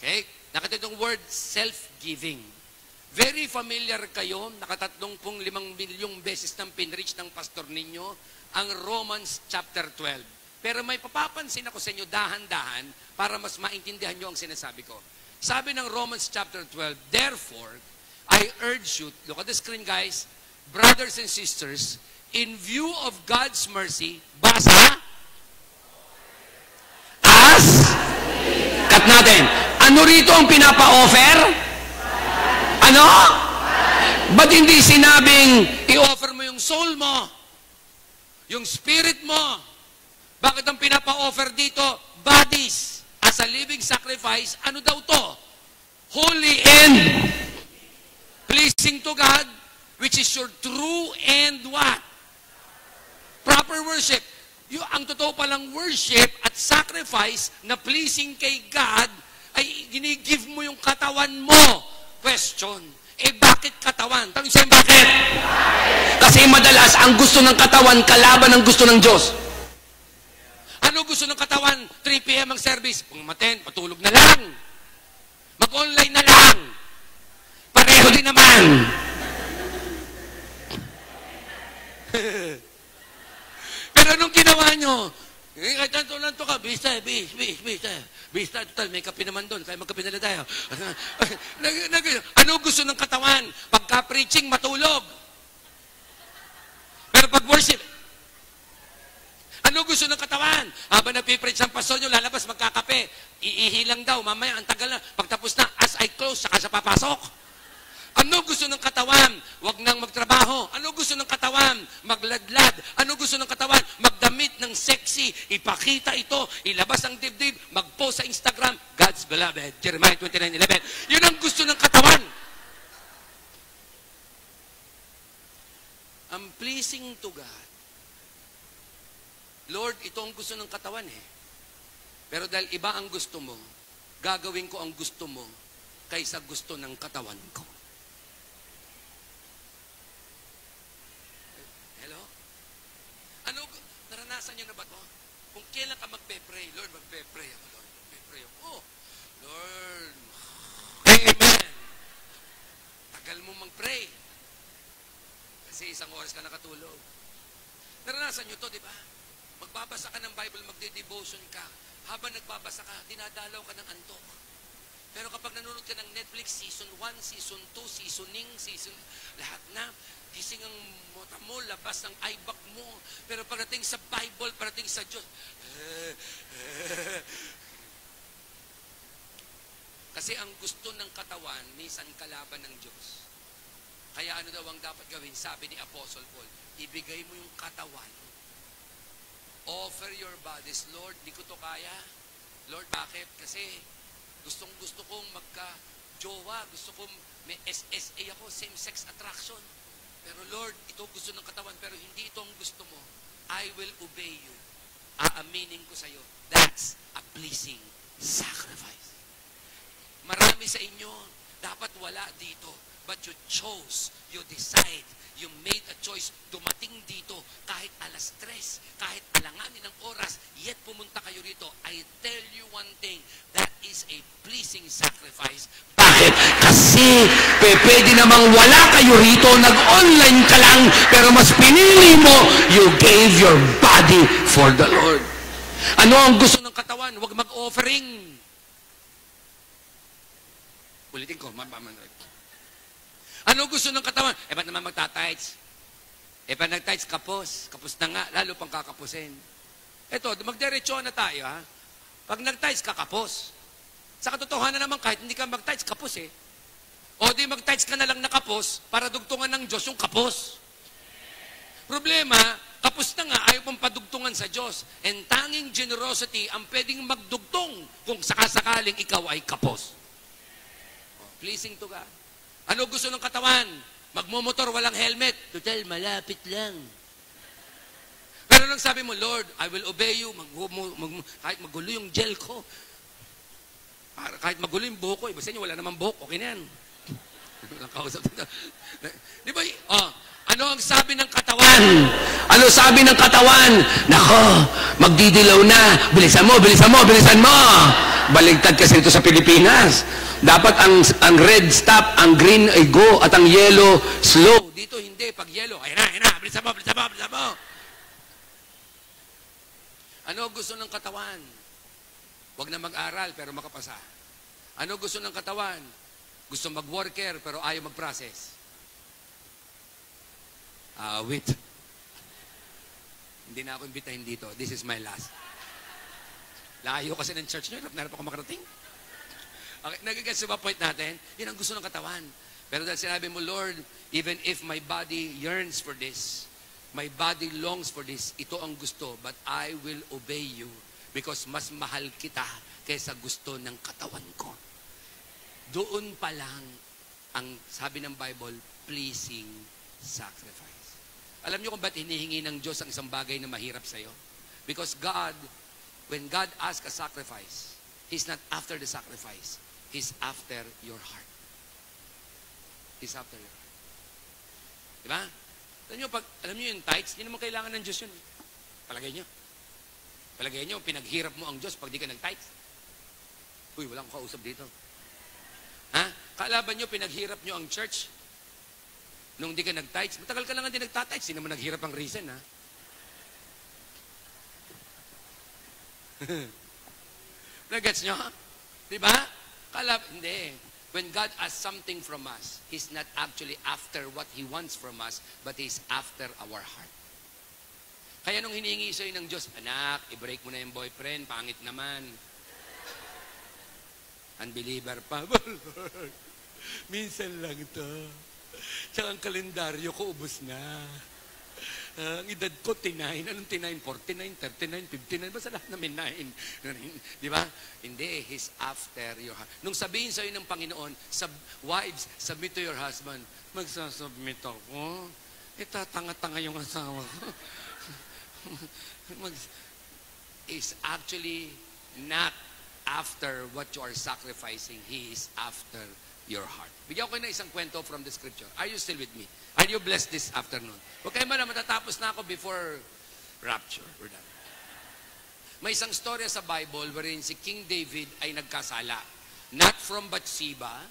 Okay? Nakita itong word, self-giving. Very familiar kayo, nakatatlong 5 milyong beses nang pinreach ng pastor ninyo, ang Romans chapter 12. Pero may papapansin ako sa inyo dahan-dahan para mas maintindihan nyo ang sinasabi ko. Sabi ng Romans chapter 12, therefore, I urge you, look at the screen guys, brothers and sisters, in view of God's mercy, basa, as, cut natin, ano rito ang pinapa-offer? Ano? Ba't hindi sinabing i-offer mo yung soul mo? Yung spirit mo? Bakit ang pinapa-offer dito? Bodies. As a living sacrifice, ano daw to? Holy and pleasing to God, which is your true and what? Proper worship. Ang totoo palang worship at sacrifice na pleasing kay God ay ginigive mo yung katawan mo. Question, bakit katawan? Tanong sa'yo, bakit? Kasi madalas, ang gusto ng katawan, kalaban ang gusto ng Diyos. Ano gusto ng katawan? 3 p.m. ang service. Pumaten, patulog na lang. Mag-online na lang. Pareho din naman. Pero anong ginawa nyo? Kahit tanto ka, bista, total, may kape naman doon, kaya magkape na tayo. Ano gusto ng katawan? Pagka-preaching, matulog. Pero pag worship, ano gusto ng katawan? Habang napipreach ang pastor nyo, lalabas, magkakape. Iihilang daw, mamaya, ang tagal na. Pagtapos na, as I close, saka siya papasok. Ano gusto ng katawan? Huwag nang magtrabaho. Ano gusto ng katawan? Magladlad. Ano gusto ng katawan? Magdamit ng sexy. Ipakita ito. Ilabas ang dibdib. Mag-post sa Instagram. God's beloved. Jeremiah 29:11. Yun ang gusto ng katawan. Ang pleasing to God. Lord, ito ang gusto ng katawan eh. Pero dahil iba ang gusto mo, gagawin ko ang gusto mo kaysa gusto ng katawan ko. Ano, naranasan nyo na ba ito? Kung kailan ka magpe-pray, Lord, magpe-pray ako, Lord, magpe-pray ako. Oh, Lord, amen. Tagal mo mag-pray. Kasi 1 oras ka nakatulog. Naranasan nyo to, di ba? Magbabasa ka ng Bible, magde-devotion ka. Habang nagbabasa ka, dinadalaw ka ng antok. Pero kapag nanonood ka ng Netflix, season 1, season 2, seasoning, lahat na, gising ang mata mo, labas ang eye bag mo. Pero parating sa Bible, parating sa Diyos. Kasi ang gusto ng katawan, minsan kalaban ng Diyos. Kaya ano daw ang dapat gawin? Sabi ni Apostle Paul, ibigay mo yung katawan. Offer your bodies. Lord, di ko to kaya. Lord, bakit? Kasi gusto kong magka-jowa. Gusto kong may SSA ako, same-sex attraction. Pero Lord, ito gusto ng katawan, pero hindi ito ang gusto mo. I will obey you. Aaminin ko sa iyo. That's a pleasing sacrifice. Marami sa inyo, dapat wala dito. But you chose, you decide, you made a choice, dumating dito kahit 3:00, kahit alanganin ng oras, yet pumunta kayo rito. I tell you one thing, that is a pleasing sacrifice. Bakit? Kasi pwede namang wala kayo rito, nag-online ka lang, pero mas pinili mo, you gave your body for the Lord. Ano ang gusto ng katawan? Huwag mag-offering. Ulitin ko, ano gusto ng katawan? Ba't naman magtatights? Pag nag-tights, kapos. Kapos na nga, lalo pang kakapusin. Ito, magdiretso na tayo, ha? Pag nag-tights, kakapos. Sa katotohanan naman, kahit hindi ka mag-tights, kapos eh. O di mag-tights ka na lang nakapos para dugtungan ng Diyos yung kapos. Problema, kapos na nga, ayaw pang padugtungan sa Diyos. And tanging generosity ang pwedeng magdugtong kung sakasakaling ikaw ay kapos. Pleasing to God. Ano gusto ng katawan? Magmumotor, walang helmet. Total, malapit lang. Pero nang sabi mo, Lord, I will obey you. Kahit magulo yung gel ko. Kahit magulo yung buhok ko. Iba sa inyo, wala namang buhok. Okay na yan. Walang kausap dito. Di ba? Oh, ano ang sabi ng katawan? Ano sabi ng katawan? Nako, magdidilaw na. Bilisan mo, bilisan mo, bilisan mo. Baligtad kasi ito sa Pilipinas. Dapat ang red stop, ang green ay go, at ang yellow slow. Dito hindi, pag yellow, ayun na, bilisan mo, bilisan mo, bilisan mo. Ano gusto ng katawan? Huwag na mag-aral pero makapasa. Ano gusto ng katawan? Gusto mag-worker pero ayaw mag-process. Wait. Hindi na ako imbitahin dito. This is my last. Layo kasi ng church nyo. Narap ako makarating. Okay, nagigets ba point natin? Yan ang gusto ng katawan. Pero dahil sinabi mo, Lord, even if my body yearns for this, my body longs for this, ito ang gusto, but I will obey you because mas mahal kita kaysa gusto ng katawan ko. Doon pa lang ang sabi ng Bible, pleasing sacrifice. Alam niyo kung ba't hinihingi ng Diyos ang isang bagay na mahirap sa'yo? Because God, when God asks a sacrifice, He's not after the sacrifice. He's after your heart. He's after your heart. Diba? Alam niyo yung tithes, hindi naman kailangan ng Diyos yun. Palagay niyo. Palagay niyo, pinaghirap mo ang Diyos pag di ka nag-tithes. Uy, walang kausap dito. Ha? Kalaban niyo, pinaghirap niyo ang church nung di ka nag-tithes. Matagal ka lang hindi nagtatites. Hindi naman naghirap ang reason, ha? Nagets nyo? Diba? Hindi. When God asks something from us, He's not actually after what He wants from us, but He's after our heart. Kaya nung hinihingi sa'yo ng Diyos, anak, i-break mo na yung boyfriend, pangit naman. Unbeliever pa. Minsan lang to. Tsaka ang kalendaryo ko, ubos na. Ang edad ko, 9. Anong 9? 49, 39, 59. Basta lahat namin 9. Di ba? Hindi. He's after your heart. Nung sabihin sa'yo ng Panginoon, wives, submit to your husband. Magsasubmit ako. Tatanga-tanga yung asawa ko. Is actually not after what you are sacrificing. He is after your heart. Bigyan ko kayo na isang kwento from the scripture. Are you still with me? Are you blessed this afternoon? Okay man, matatapos na ako before rapture. We're done. May isang storya sa Bible wherein si King David ay nagkasala. Not from Bathsheba,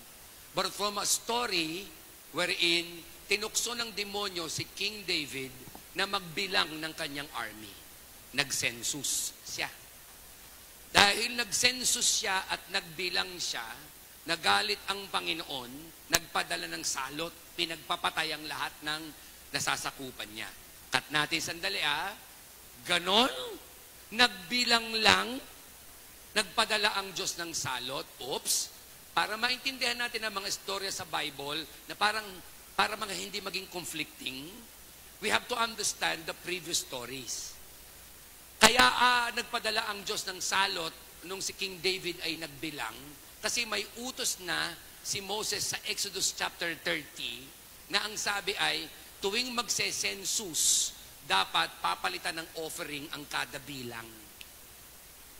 but from a story wherein tinukso ng demonyo si King David na magbilang ng kanyang army. Nagsensus siya. Dahil nagsensus siya at nagbilang siya, nagalit ang Panginoon, nagpadala ng salot, pinagpapatay ang lahat ng nasasakupan niya. Cut natin sandali ganon, nagbilang lang, nagpadala ang Diyos ng salot, para maintindihan natin ang mga istorya sa Bible na para mga hindi maging conflicting, we have to understand the previous stories. Kaya nagpadala ang Diyos ng salot nung si King David ay nagbilang, kasi may utos na si Moses sa Exodus chapter 30 na ang sabi ay tuwing magse-census, dapat papalitan ng offering ang kada bilang.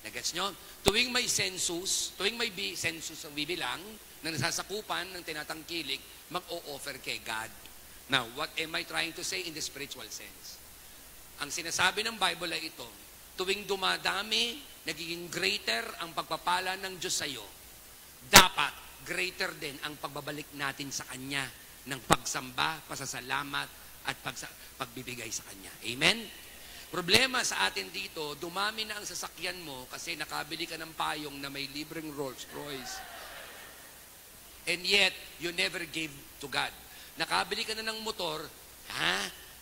Nagets nyo? Tuwing may census ang bibilang na nasasakupan ng tinatangkilik, mag-o-offer kay God. Now, what am I trying to say in the spiritual sense? Ang sinasabi ng Bible ay ito, tuwing dumadami, nagiging greater ang pagpapala ng Diyos sa iyo, dapat greater din ang pagbabalik natin sa Kanya ng pagsamba, pasasalamat, at pagbibigay sa Kanya. Amen? Problema sa atin dito, dumami na ang sasakyan mo kasi nakabili ka ng payong na may libreng Rolls Royce. And yet, you never gave to God. Nakabili ka na ng motor,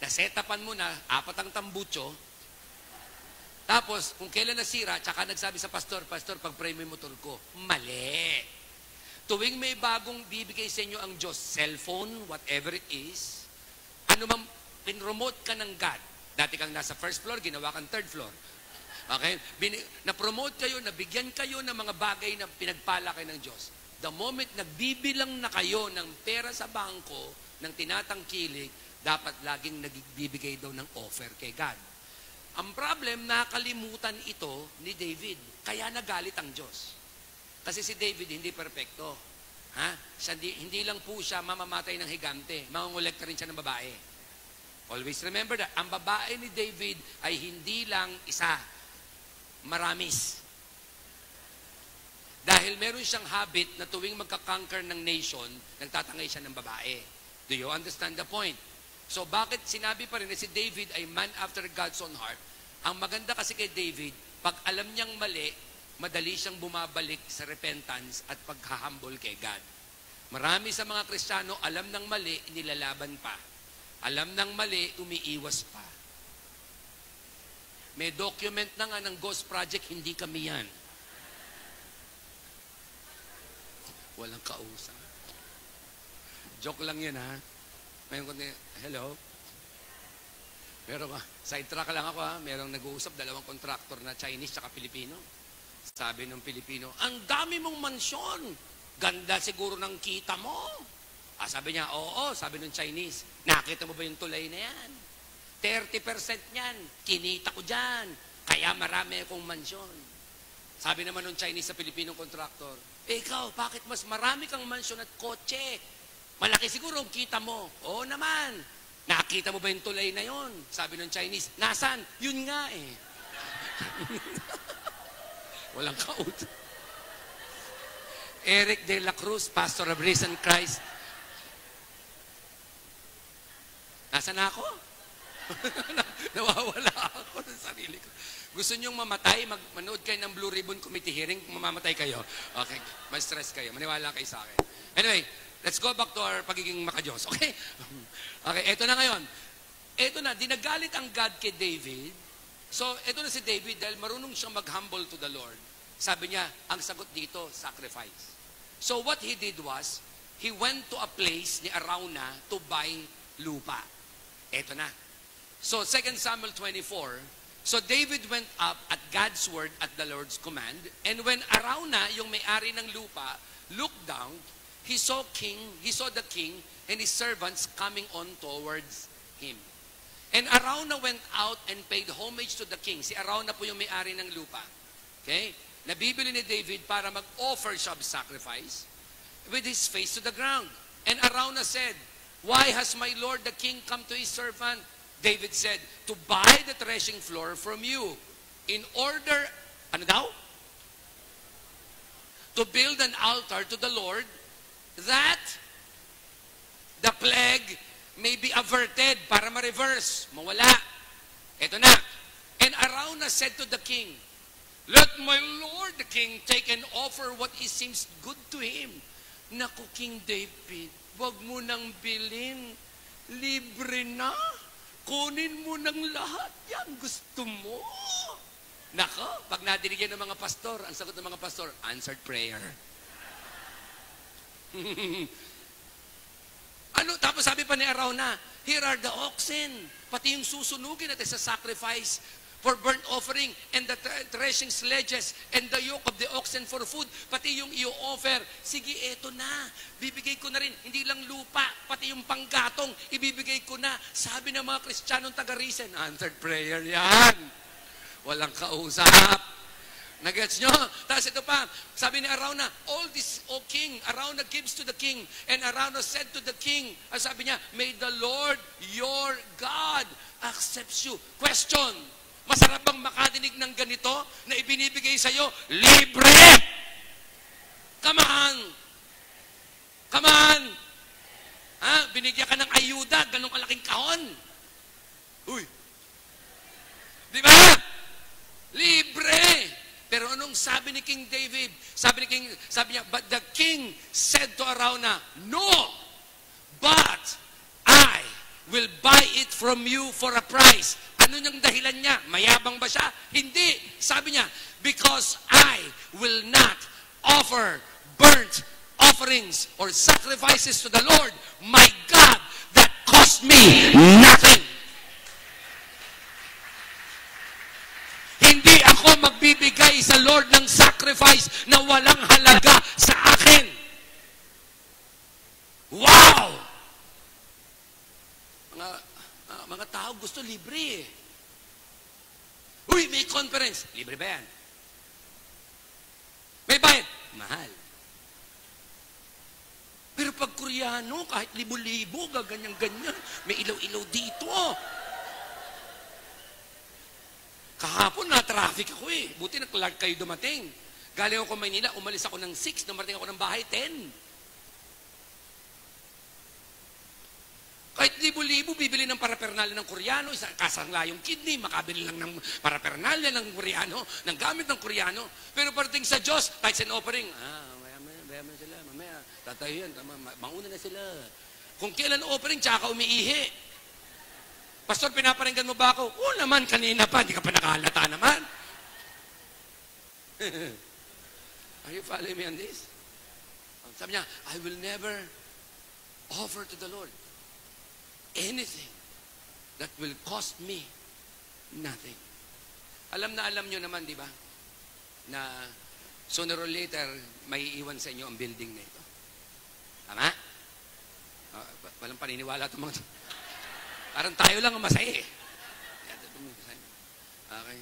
nasetapan mo na, 4 ang tambucho, tapos, kung kailan nasira, tsaka nagsabi sa pastor, pag-pray mo yung motor ko. Mali. Tuwing may bagong bibigay sa inyo ang Diyos, cellphone, whatever it is, ano mang pinromote ka ng God. Dati kang nasa first floor, ginawa kang third floor. Okay? Na-promote kayo, nabigyan kayo ng mga bagay na pinagpala kayo ng Diyos. The moment nagbibilang na kayo ng pera sa bangko, ng tinatangkilik, dapat laging nagbibigay daw ng offer kay God. Ang problem, nakalimutan ito ni David. Kaya nagalit ang Diyos. Kasi si David hindi perpekto. Ha? Hindi lang po siya mamamatay ng higante. Mangungulekta rin siya ng babae. Always remember that. Ang babae ni David ay hindi lang isa. Maramis. Dahil meron siyang habit na tuwing magkakanker ng nation, nagtatangay siya ng babae. Do you understand the point? So bakit sinabi pa rin na si David ay man after God's own heart? Ang maganda kasi kay David, pag alam niyang mali, madali siyang bumabalik sa repentance at paghahambol kay God. Marami sa mga Kristiyano, alam ng mali, nilalaban pa. Alam ng mali, umiiwas pa. May document na nga ng Ghost Project, hindi kami yan. Walang kausap. Joke lang yan, ha? Ngayon ko hello? Pero sidetrack lang ako, ha? Merong nag-uusap, dalawang contractor na Chinese at Pilipino. Sabi ng Pilipino, ang dami mong mansyon. Ganda siguro ng kita mo. Sabi niya, oo. Sabi ng Chinese, nakita mo ba yung tulay na yan? 30% niyan, kinita ko dyan. Kaya marami akong mansyon. Sabi naman ng Chinese sa Pilipinong contractor, ikaw, bakit mas marami kang mansyon at kotse? Malaki siguro ang kita mo. Oo naman. Nakita mo ba yung tulay na yon? Sabi ng Chinese, nasan? Yun nga eh. Walang kaut. Eric de la Cruz, pastor of Risen Christ. Nasaan na ako? Nawawala ako ng sarili ko. Gusto nyong mamatay? Manood kayo ng Blue Ribbon Committee hearing, mamamatay kayo. Okay, may stress kayo. Maniwala kayo sa akin. Anyway, let's go back to our pagiging makadiyos. Okay? Okay, eto na ngayon. Eto na, dinagalit ang God kay David. So, eto na si David dahil marunong siyang mag-humble to the Lord. Sabi niya, ang sagot dito, sacrifice. So, what he did was, he went to a place ni Arauna to buy lupa. Eto na. So, 2 Samuel 24, so David went up at God's word at the Lord's command, and when Arauna, yung may-ari ng lupa, looked down, he saw the king and his servants coming on towards him. And Arauna went out and paid homage to the king. Si Arauna po yung may-ari ng lupa. Okay? Nabibili ni David para mag-offer siya of sacrifice with his face to the ground. And Arauna said, why has my lord the king come to his servant? David said, to buy the threshing floor from you in order, ano daw? To build an altar to the Lord that the plague may be averted, para ma-reverse, mawala. Ito na. And Arauna said to the king, let my lord the king take and offer what it seems good to him. Naku, King David, wag mo nang bilhin. Libre na. Kunin mo ng lahat yan. Gusto mo. Nako, pag nadinig yan ng mga pastor, ang sagot ng mga pastor, answered prayer. Ano? Tapos sabi pa ni Arauna, here are the oxen. Pati yung susunugin natin sa sacrifice for burnt offering, and the threshing sledges, and the yoke of the oxen for food, pati yung i-offer. Sige, eto na. Bibigay ko na rin. Hindi lang lupa, pati yung panggatong, ibibigay ko na. Sabi ng mga Kristiyanong taga-Risen, answered prayer yan. Walang kausap. Nagets nyo? Tapos ito pa, sabi ni Arauna, all this, O king, Arauna gives to the king. And Arauna said to the king, sabi niya, may the Lord your God accepts you. Question, masarap bang makadinig ng ganito na ibinibigay sa'yo? Libre! Come on! Come on! Ha? Binigyan ka ng ayuda, ganong kalaking kahon. Uy! Di ba? Libre! Pero anong sabi ni King David? Sabi niya, but the king said to Arauna, no! But I will buy it from you for a price. Ano niyang dahilan niya? Mayabang ba siya? Hindi. Sabi niya, because I will not offer burnt offerings or sacrifices to the Lord, my God, that cost me nothing. Hindi ako magbibigay sa Lord ng sacrifice na walang halaga sa akin. Wow! Mga tao gusto libre eh. Uy, may conference. Libre ba yan? May bayad? Mahal. Koreano, kahit libo-libo, gaganyan-ganyan. May ilaw-ilaw dito. Kahapon na-traffic ako eh. Buti nag-lark kayo dumating. Galing ako Maynila, umalis ako ng 6, namarating ako ng bahay 10. Kahit libo-libo, bibili ng parapernalya ng Koreano, isang kasangla yung kidney, makabili lang ng parapernalya ng Koreano, ng gamit ng Koreano. Pero parating sa Diyos, kahit sin offering, mamaya sila, mamaya, tatayo yan, mauna na sila. Kung kailan offering, tsaka umiihi. Pastor, pinaparinggan mo ba ako? Oo naman, kanina pa, hindi ka pa nakahalata naman. Are you following me on this? Sabi niya, I will never offer to the Lord anything that will cost me nothing. Alam nyo naman, di ba? Na sooner or later, may iwan sa inyo ang building na ito. Tama? Walang paniniwala itong mga... Parang tayo lang ang masaya eh. Okay.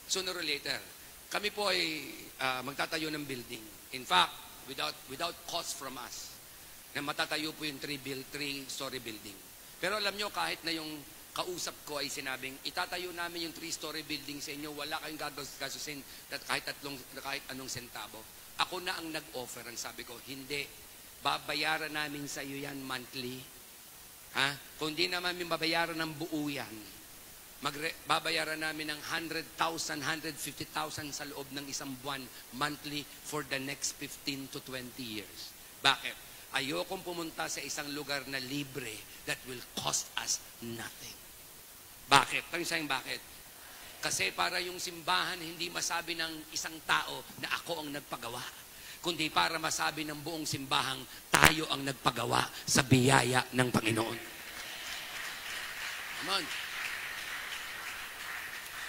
Sooner or later, kami po ay magtatayo ng building. In fact, without cost from us, na matatayo po yung 3-story building. Pero alam nyo, kahit na yung kausap ko ay sinabing, itatayo namin yung 3-story building sa inyo, wala kayong gagasusin kahit anong sentabo. Ako na ang nag-offer. Ang sabi ko, hindi. Babayaran namin sa iyo yan monthly. Ha? Kung di naman babayaran ng buo yan, babayaran namin ng 100,000, 150,000 sa loob ng isang buwan monthly for the next 15 to 20 years. Bakit? Ayokong pumunta sa isang lugar na libre that will cost us nothing. Bakit? Tanong sa'yo bakit? Kasi para yung simbahan hindi masabi ng isang tao na ako ang nagpagawa, kundi para masabi ng buong simbahang tayo ang nagpagawa sa biyaya ng Panginoon. Come on.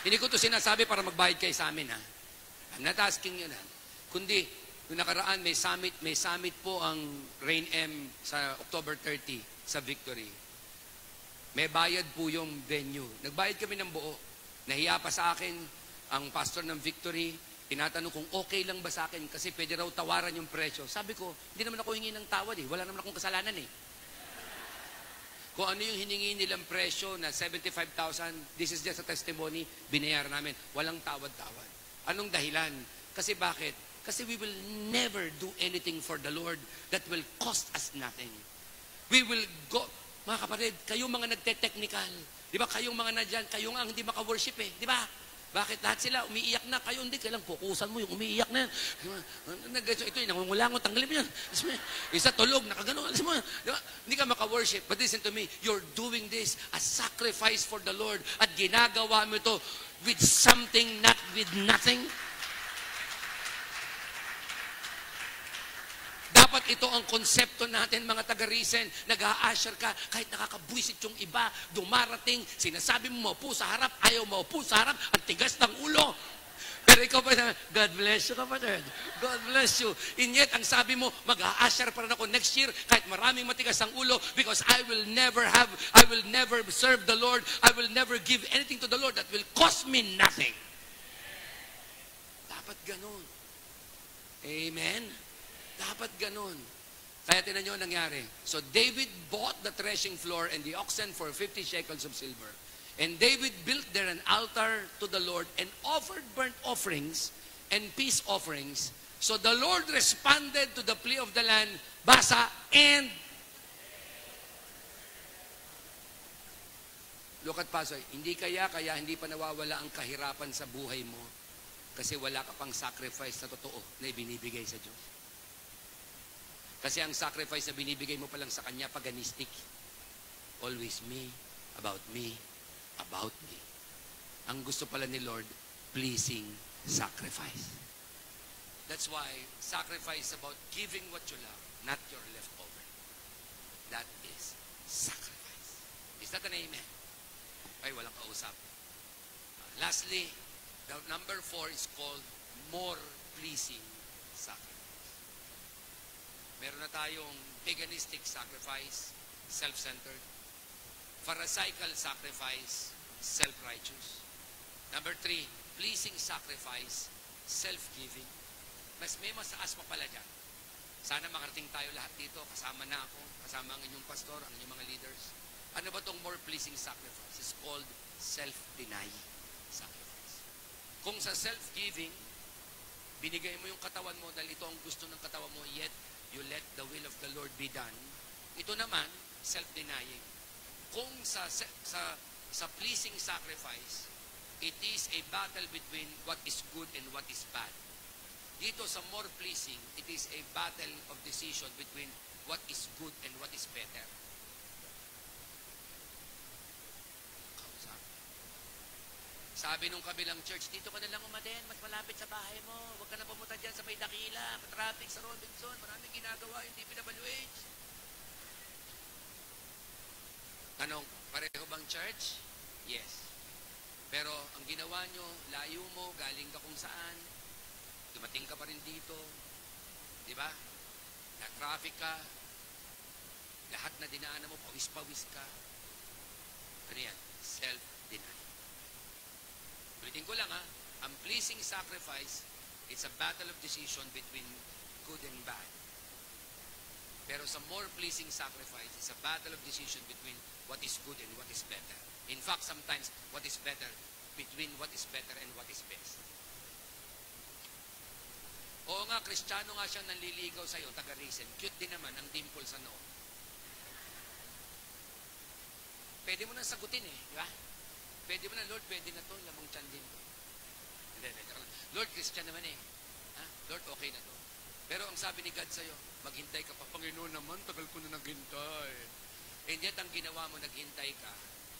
Hindi ko ito sinasabi para magbayad kayo sa amin, ha? I'm not asking you na. Kundi, noong nakaraan, may summit po ang Rain M sa October 30 sa Victory. May bayad po yung venue. Nagbayad kami ng buo. Nahiya pa sa akin ang pastor ng Victory. Tinatanong kung okay lang ba sa akin kasi pwede raw tawaran yung presyo. Sabi ko, hindi naman ako hingi ng tawad eh. Wala naman akong kasalanan eh. Kung ano yung hiningi nilang presyo na 75,000, this is just a testimony, binayaran namin. Walang tawad-tawad. Anong dahilan? Kasi bakit? Kasi we will never do anything for the Lord that will cost us nothing. We will go, mga kapatid, kayong mga nagte-technical, di ba kayong mga nadyan, kayo nga hindi maka-worship eh, di ba? Bakit lahat sila umiiyak na, kayo hindi, kailang fokusan mo yung umiiyak na yan. Ito yung nangungulangon, tanggalin mo yan. Isa tulog, nakagano, alis mo. Diba? Hindi ka maka-worship. But listen to me, you're doing this as sacrifice for the Lord at ginagawa mo ito with something, not with nothing. Dapat ito ang konsepto natin, mga taga-Risen. Nag-a-usher ka, kahit nakakabwisit yung iba, dumarating, sinasabi mo maupo sa harap, ayaw maupo sa harap, ang tigas ng ulo. Pero ikaw pa, God bless you, kapatid. God bless you. And yet, ang sabi mo, mag-a-usher pa rin ako next year, kahit maraming matigas ang ulo, because I will never serve the Lord, I will never give anything to the Lord that will cost me nothing. Dapat ganun. Amen? Dapat ganun. Kaya tinan nyo nangyari. So David bought the threshing floor and the oxen for 50 shekels of silver. And David built there an altar to the Lord and offered burnt offerings and peace offerings. So the Lord responded to the plea of the land, basa, and look at Pastor, hindi kaya hindi pa nawawala ang kahirapan sa buhay mo kasi wala ka pang sacrifice na totoo na ibinibigay sa Diyos. Kasi ang sacrifice na binibigay mo pa lang sa Kanya, paganistic. Always me, about me, about me. Ang gusto pala ni Lord, pleasing sacrifice. That's why sacrifice is about giving what you love, not your leftover. That is sacrifice. Is that an amen? Ay, walang kausap. Lastly, the number 4 is called more pleasing sacrifice. Meron na tayong paganistic sacrifice, self-centered. Pharisaical sacrifice, self-righteous. Number 3, pleasing sacrifice, self-giving. Mas may mataas pa pala dyan. Sana makarating tayo lahat dito. Kasama na ako. Kasama ang inyong pastor, ang inyong mga leaders. Ano ba itong more pleasing sacrifice? It's called self-denying sacrifice. Kung sa self-giving, binigay mo yung katawan mo dahil ito ang gusto ng katawan mo, yet you let the will of the Lord be done. Ito naman, self-denying. Kung sa pleasing sacrifice, it is a battle between what is good and what is bad. Dito sa more pleasing, it is a battle of decision between what is good and what is better. Sabi nung kabilang church, dito ka na lang umaten, mas malapit sa bahay mo. Huwag ka na pumunta dyan sa may Dakila, traffic sa Robinson, maraming ginagawa yung DPWH. Tanong, pareho bang church? Yes. Pero ang ginawa nyo, layo mo, galing ka kung saan, dumating ka pa rin dito, di ba? Na-traffic ka, lahat na dinaanan mo, pawis-pawis ka. Ano yan? Self-denial. Ulitin ko lang ang pleasing sacrifice, it's a battle of decision between good and bad. Pero sa more pleasing sacrifice, it's a battle of decision between what is good and what is better. In fact, sometimes, what is better, between what is better and what is best. Oo nga, Kristiyano nga siyang nanliligaw sa'yo, taga-risen. Cute din naman ang dimple sa noo. Pwede mo nang sagutin di ba? Pwede mo na, Lord, pwede na to, lamang tiyan din to. Lord, Christian naman Lord, okay na to. Pero ang sabi ni God sa'yo, maghintay ka pa. Panginoon naman, tagal ko na naghintay. And yet, ang ginawa mo, naghintay ka,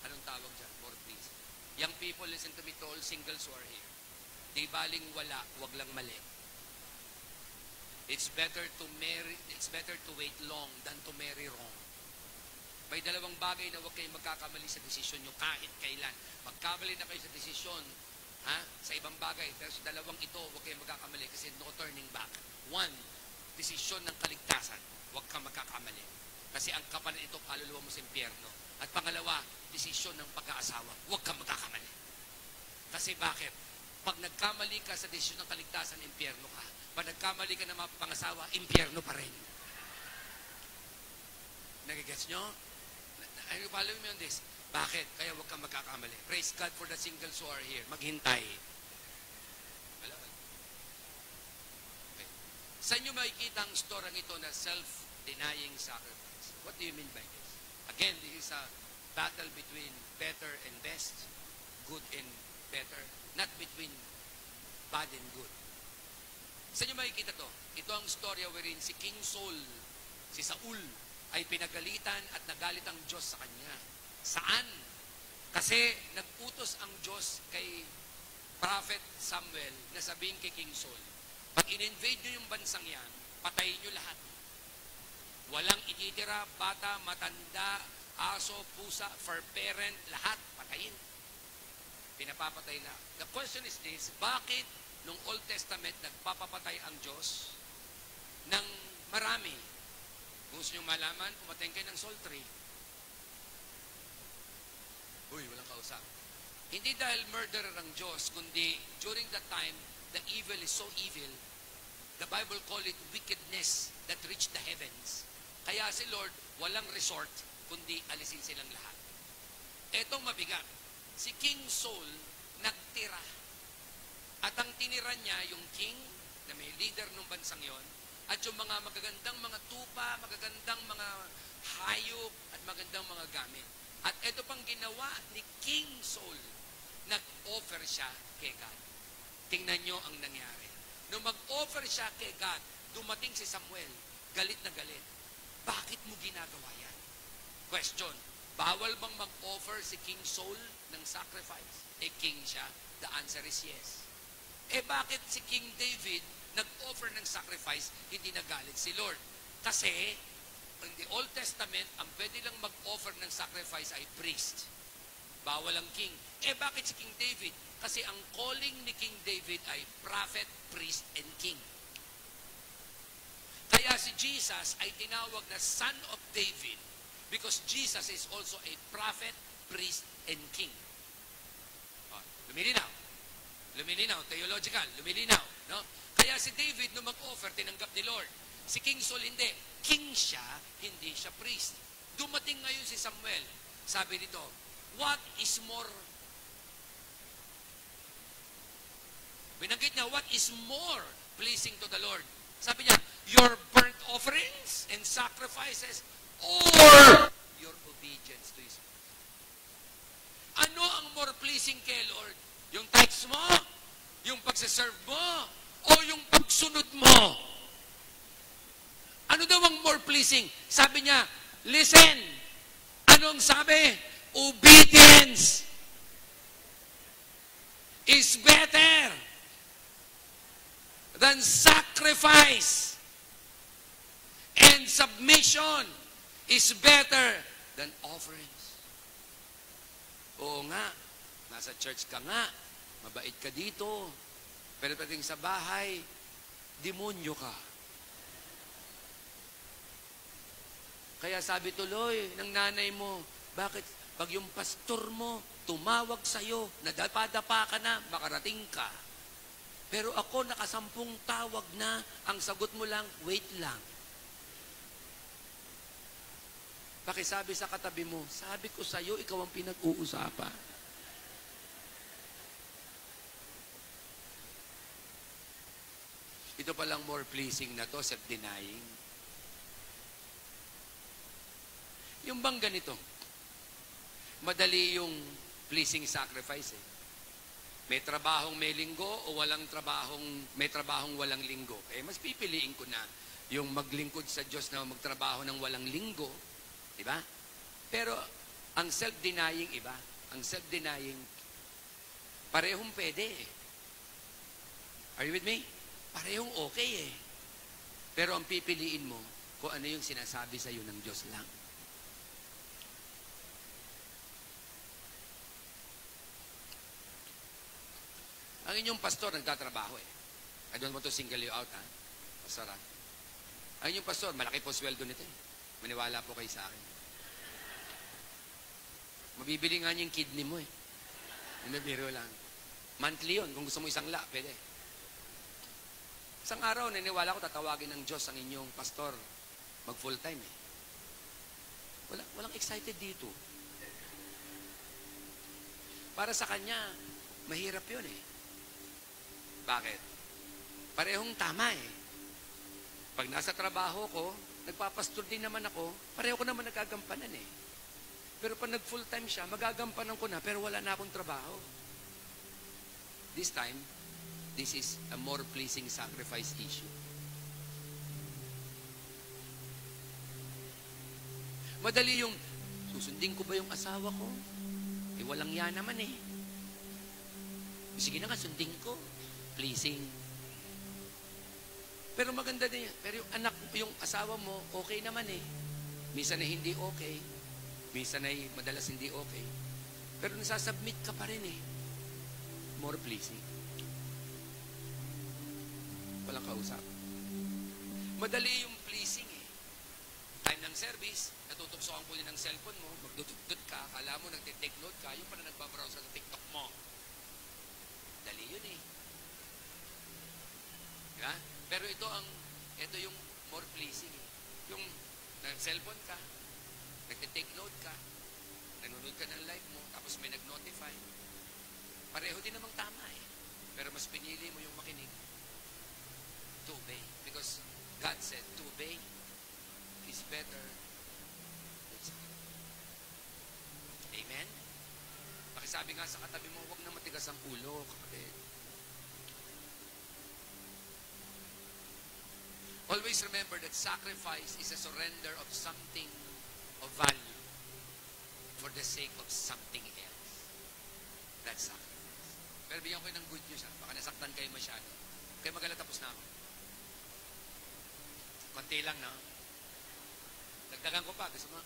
anong tawag dyan? More please. Young people, listen to me to all singles who are here. Di baling wala, wag lang mali. It's better to wait long than to marry wrong. May dalawang bagay na huwag kayong magkakamali sa desisyon nyo kahit kailan. Magkamali na kayo sa desisyon, sa ibang bagay. Pero sa dalawang ito, huwag kayong magkakamali kasi no turning back. One, desisyon ng kaligtasan. Huwag kang magkakamali. Kasi ang kapal nito, kaluluwa mo sa impyerno. At pangalawa, desisyon ng pag-aasawa. Huwag kang magkakamali. Kasi bakit? Pag nagkamali ka sa desisyon ng kaligtasan, impyerno ka. Pag nagkamali ka ng mga pangasawa, impyerno pa rin. Nagigets nyo? I follow me on this. Bakit? Kaya huwag kang magkakamali. Praise God for the singles who are here. Maghintay. Okay. Saan nyo makikita ang storang ito na self-denying sacrifice? What do you mean by this? Again, this is a battle between better and best, good and better, not between bad and good. Saan nyo makikita to? Ito ang storya wherein si King Saul, si Saul, ay pinagalitan at nagalit ang Diyos sa kanya. Saan? Kasi nag-utos ang Diyos kay Prophet Samuel na sabihin kay King Saul, pag in-invade nyo yung bansang yan, patayin nyo lahat. Walang ititira, bata, matanda, aso, pusa, fur parent, lahat, patayin. Pinapapatay na. The question is this, bakit nung Old Testament nagpapapatay ang Diyos ng marami? Kung gusto nyo malaman, pumatay kayo ng sultry. Uy, walang kausap. Hindi dahil murderer ang Diyos, kundi during that time, the evil is so evil, the Bible call it wickedness that reached the heavens. Kaya si Lord, walang resort, kundi alisin silang lahat. Etong mabigat, si King Saul nagtira. At ang tinira niya, yung king, na may leader ng bansang yon, at yung mga magagandang mga tupa, magagandang mga hayop, at magandang mga gamit. At ito pang ginawa ni King Saul, nag-offer siya kay God. Tingnan nyo ang nangyari. Nung mag-offer siya kay God, dumating si Samuel, galit na galit. Bakit mo ginagawa yan? Question, bawal bang mag-offer si King Saul ng sacrifice? King siya. The answer is yes. Bakit si King David nag-offer ng sacrifice, hindi nagalit si Lord? Kasi, in the Old Testament, ang pwede lang mag-offer ng sacrifice ay priest. Bawal ang king. Bakit si King David? Kasi ang calling ni King David ay prophet, priest, and king. Kaya si Jesus ay tinawag na Son of David because Jesus is also a prophet, priest, and king. Lumilinaw. Lumilinaw. Theological. Lumilinaw. No? Kaya si David, nung mag-offer, tinanggap ni Lord. Si King Saul hindi. King siya, hindi siya priest. Dumating ngayon si Samuel. Sabi nito, what is more? Binanggit niya, what is more pleasing to the Lord? Sabi niya, your burnt offerings and sacrifices or your obedience to His word. Ano ang more pleasing kay Lord? Yung tithes mo? Yung pagsaserve mo? O yung pagsunod mo? Ano daw ang more pleasing? Sabi niya, listen. Anong sabi? Obedience is better than sacrifice. And submission is better than offerings. Oo nga, nasa church ka nga, mabait ka dito, pero pagdating sa bahay, demonyo ka. Kaya sabi tuloy ng nanay mo, bakit pag yung pastor mo tumawag sa'yo, nadapa-dapa ka na, makarating ka. Pero ako nakasampung tawag na, ang sagot mo lang, wait lang. Pakisabi sa katabi mo, sabi ko sa'yo, ikaw ang pinag-uusapan. Ito palang more pleasing na to, self-denying. Yung bang ganito, madali yung pleasing sacrifice eh. May trabahong may linggo o may trabahong walang linggo. Eh, mas pipiliin ko na yung maglingkod sa Diyos na magtrabaho ng walang linggo. Diba? Pero, ang self-denying iba. Ang self-denying, parehong pwede eh. Are you with me? Parehong okay eh. Pero ang pipiliin mo, kung ano yung sinasabi sa iyo ng Diyos lang. Ang inyong pastor nagtatrabaho eh. I don't want to single you out, ha? Pastor, ha? Ang inyong pastor, malaki po sweldo nito eh. Maniwala po kayo sa akin. Mabibili nga niya yung kidney mo eh. Nabiro lang. Monthly yun. Kung gusto mo isang pwede. Isang araw, naniwala ko, tatawagin ng Diyos ang inyong pastor. Mag full time eh. Walang excited dito. Para sa kanya, mahirap yun eh. Bakit? Parehong tama eh. Pag nasa trabaho ko, nagpapastor din naman ako, pareho ko naman nagagampanan eh. Pero pag nag-full time siya, magagampanan ko na, pero wala na akong trabaho. This time, this is a more pleasing sacrifice issue. Madali yung, susundin ko ba yung asawa ko? Eh, walang yan naman eh. Sige na nga, sundin ko. Pleasing. Pero maganda din yan. Pero yung anak, yung asawa mo, okay naman eh. Minsan ay hindi okay. Minsan ay madalas hindi okay. Pero nasasubmit ka pa rin eh. More pleasing. Walang kausap. Madali yung pleasing eh. Time ng service, natutupsokan ko din ng cellphone mo, magdududud ka, akala mo nagtitake note ka, yung pala nagbabrowse sa TikTok mo. Dali yun eh. Diba? Pero ito yung more pleasing eh. Yung nag-cellphone ka, nagtitake note ka, nanonood ka ng live mo, tapos may nag-notify. Pareho din namang tama eh. Pero mas pinili mo yung makinig to obey. Because God said to obey is better than sacrifice. Amen? Pakisabi nga sa katabi mo, huwag na matigas ang ulo, kapatid. Always remember that sacrifice is a surrender of something of value for the sake of something else. That's sacrifice. Pero bigyan ko ng good news, ha? Baka nasaktan kayo masyado. Kaya magala tapos na ako. Konti lang, no? Dagdagan ko pa. Gusto mo?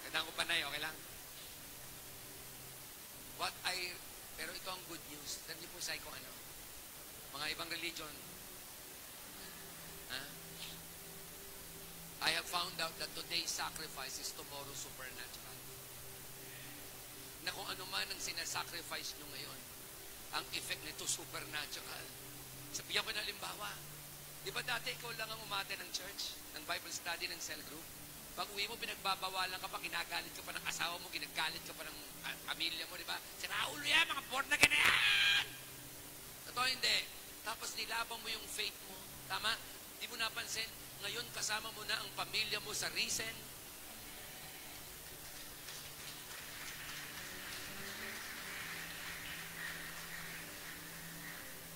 Dagdagan ko pa na okay lang? Pero ito ang good news. Tandaan niyo po sa kung ano. Mga ibang religion, I have found out that today's sacrifice is tomorrow's supernatural. Na kung ano man ang sinasacrifice nyo ngayon, ang effect nito supernatural. Sabihan ko na halimbawa, Di ba dati ikaw lang ang umate ng church, ng Bible study, ng cell group? Pag uwi mo, pinagbabawalan ka pa, kinagalit ka pa ng asawa mo, ginagalit ka pa ng pamilya mo, di ba? Sira ulo yan, mga born na yan! Totoo hindi. Tapos nilabang mo yung faith mo. Tama? Di mo napansin, ngayon kasama mo na ang pamilya mo sa Risen.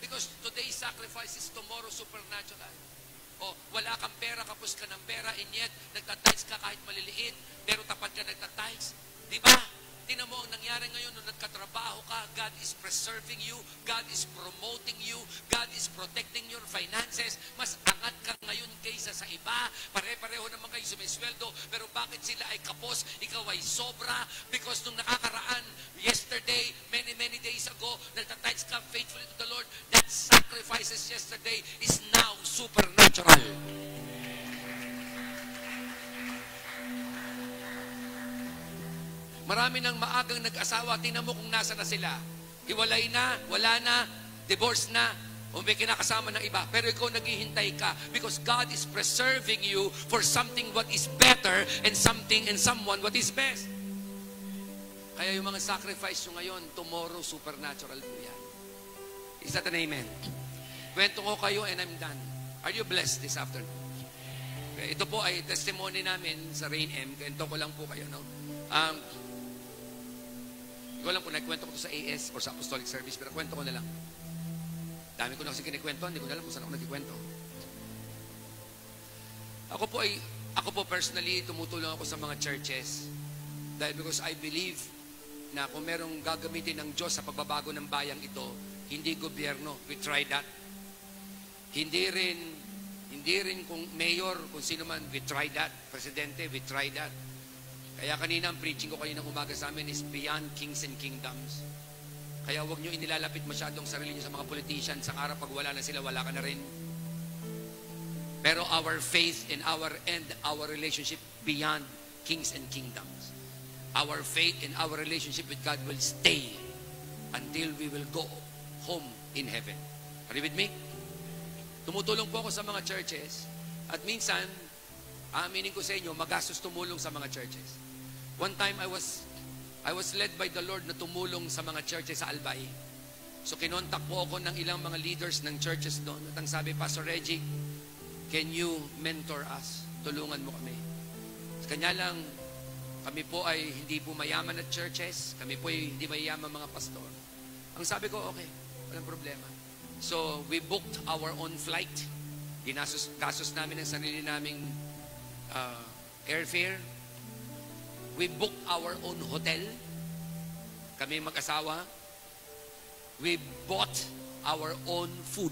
Because today's sacrifice is tomorrow supernatural. O, wala kang pera, kapos ka ng pera, and yet, nagtatides ka kahit maliliit, pero tapat ka nagtatides. Di ba? Tingnan mo ang nangyari ngayon nung nagkatrabaho ka, God is preserving you, God is promoting you, God is protecting your finances. Mas angat ka ngayon kaysa sa iba. Pare-pareho naman kayo sumisweldo, pero bakit sila ay kapos, ikaw ay sobra? Because nung nakakaraan, yesterday, many days ago, nagtatides ka faithfully to the Lord, that sacrifices yesterday is now supernatural. Marami nang maagang nag-asawa, tingnan mo kung nasa na sila. Hiwalay na, wala na, divorce na, o may kinakasama ng iba. Pero ikaw naghihintay ka because God is preserving you for something what is better and something and someone what is best. Kaya yung mga sacrifice nyo ngayon, tomorrow, supernatural po yan. Is that an amen? Kwento ko kayo and I'm done. Are you blessed this afternoon? Okay, ito po ay testimony namin sa Rain M. Kwento ko lang po kayo, no? Hindi ko alam kung nagkwento ko to sa AS or sa Apostolic Service, pero kwento ko na lang. Dami ko na kasi kinikwento, hindi ko na alam kung saan ako nagkikwento. Ako po personally, tumutulong ako sa mga churches dahil because I believe na kung merong gagamitin ng Diyos sa pagbabago ng bayang ito, hindi gobyerno. We try that. Hindi rin kung mayor, kung sino man, we try that. Presidente, we try that. Kaya kanina ang preaching ko kayo ng umaga sa amin is beyond kings and kingdoms. Kaya huwag nyo inilalapit masyadong sarili nyo sa mga politician. Sa araw pag wala na sila, wala ka na rin. Pero our faith and our relationship beyond kings and kingdoms. Our faith and our relationship with God will stay until we will go home in heaven. Are you with me? Tumutulong po ako sa mga churches at minsan, aminin ko sa inyo, magastos tumulong sa mga churches. One time, I was led by the Lord na tumulong sa mga churches sa Albay. So, kinontak po ako ng ilang mga leaders ng churches doon. At ang sabi, Pastor Reggie, can you mentor us? Tulungan mo kami. Kanya lang, kami po ay hindi po mayaman at churches. Kami po ay hindi mayaman mga pastor. Ang sabi ko, okay, walang problema. So, we booked our own flight. Gastos namin ang sarili naming airfare. We booked our own hotel. Kami mag-asawa. We bought our own food.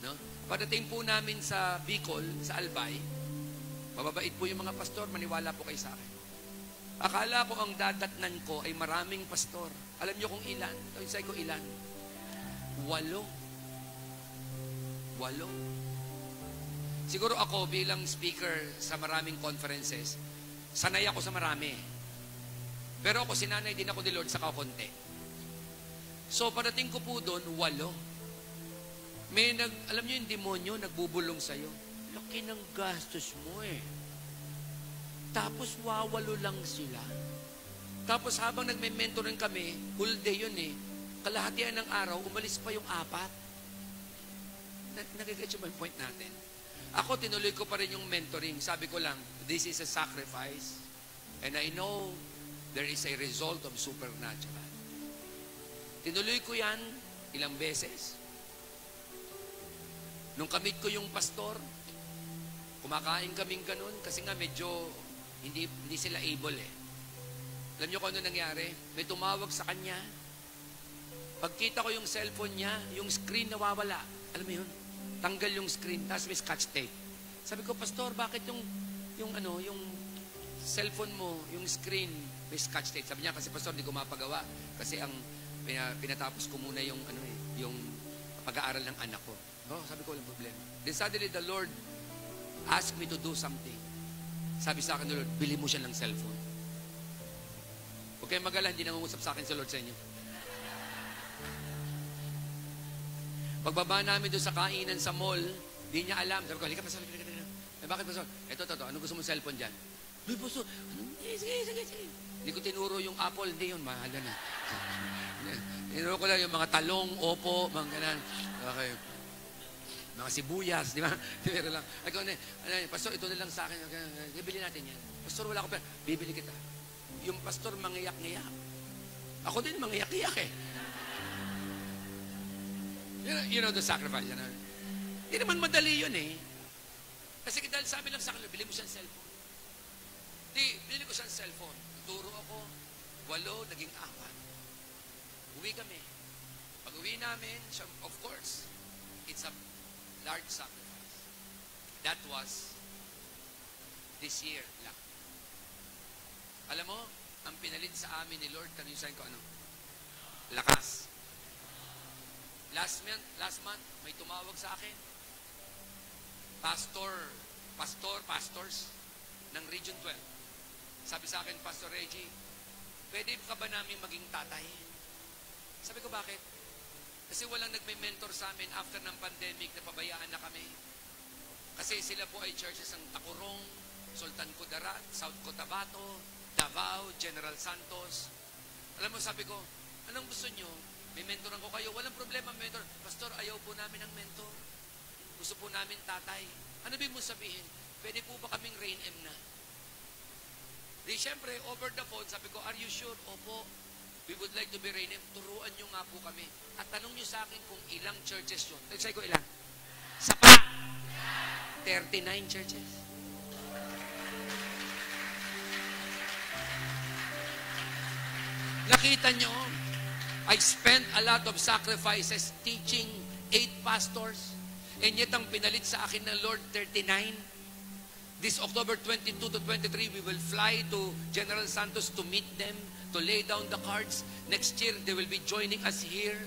No? Pagdating po namin sa Bicol, sa Albay, mababait po yung mga pastor, maniwala po kayo sa akin. Akala ko ang dadatnan ko ay maraming pastor. Alam niyo kung ilan? Sabi ko ilan? 8. Siguro ako bilang speaker sa maraming conferences, sanay ako sa marami. Pero ako sinanay din ako ni Lord sa kakonti. So padating ko po doon, 8. Alam niyo yung demonyo, nagbubulong sa'yo. Laki ng gastos mo eh. Tapos 8 lang sila. Tapos habang nagme-mentoring kami, whole day yun eh. Kalahatian ng araw, umalis pa yung 4. Nagigets ba yung point natin? Ako, tinuloy ko pa rin yung mentoring. Sabi ko lang, this is a sacrifice. And I know there is a result of supernatural. Tinuloy ko yan ilang beses. Nung kamit ko yung pastor, kumakain kaming ganun kasi nga medyo hindi sila able eh. Alam niyo kung ano nangyari? May tumawag sa kanya. Pagkita ko yung cellphone niya, yung screen nawawala. Alam mo yun? Tanggal yung screen, tapos may scotch tape. Sabi ko, Pastor, bakit yung cellphone mo, yung screen, may scotch tape? Sabi niya, kasi Pastor, hindi ko mapagawa. Kasi ang pinatapos ko muna yung pag-aaral ng anak ko. Oh, sabi ko, walang problema. Then suddenly, the Lord asked me to do something. Sabi sa akin, the Lord, bili mo siya ng cellphone. Huwag kayong mag-alala, hindi nangungusap sa akin si Lord sa inyo. Pagbaba namin doon sa kainan sa mall, di niya alam. Sabi ko, halika, pastor, halika. Eh, bakit, pastor? Ito. Anong gusto mong cellphone dyan? Uy, pastor, sige. Hindi ko tinuro yung Apple. Hindi yun, mahal na. Tinuro ko lang yung mga talong, opo, mga ganan. Okay. Mga sibuyas, di ba? Tinuro lang. Ako, pastor, ito na lang sa akin. Bibili natin yan. Pastor, wala ko pera. Bibili kita. Yung pastor, mangiyak-ngiyak. Ako din, mangiyak-ngiyak eh. You know the sacrifice. Hindi naman madali yun eh. Kasi dahil sabi lang sa akin, bili mo siyang cellphone. Bili ko siyang cellphone. Turo ako, 8, naging 4. Uwi kami. Pag uwi namin, of course, it's a large sacrifice. That was this year lang. Alam mo, ang pinalit sa amin ni Lord, kami sabihin ko ano? Lakas. Last month, may tumawag sa akin. Pastors ng Region 12. Sabi sa akin, Pastor Reggie, pwede ka ba namin maging tatay? Sabi ko, bakit? Kasi walang nagme-mentor sa amin after ng pandemic na pabayaan na kami. Kasi sila po ay churches ng Takurong, Sultan Kudarat, South Cotabato, Davao, General Santos. Alam mo, sabi ko, anong gusto nyo? May mentoran ko kayo. Walang problema, mentor. Pastor, ayaw po namin ng mentor. Gusto po namin tatay. Ano ba mo sabihin? Pwede po ba kaming Rain M na? Di syempre, over the phone, sabi ko, are you sure? Opo. We would like to be Rain M. Turuan nyo nga po kami. At tanong nyo sa akin kung ilang churches yun. Sabi ko, ilang? Sapa! 39 churches. Nakita nyo, I spent a lot of sacrifices teaching 8 pastors. And yet ang pinalit sa akin ng Lord, 39. This October 22 to 23, we will fly to General Santos to meet them, to lay down the cards. Next year, they will be joining us here.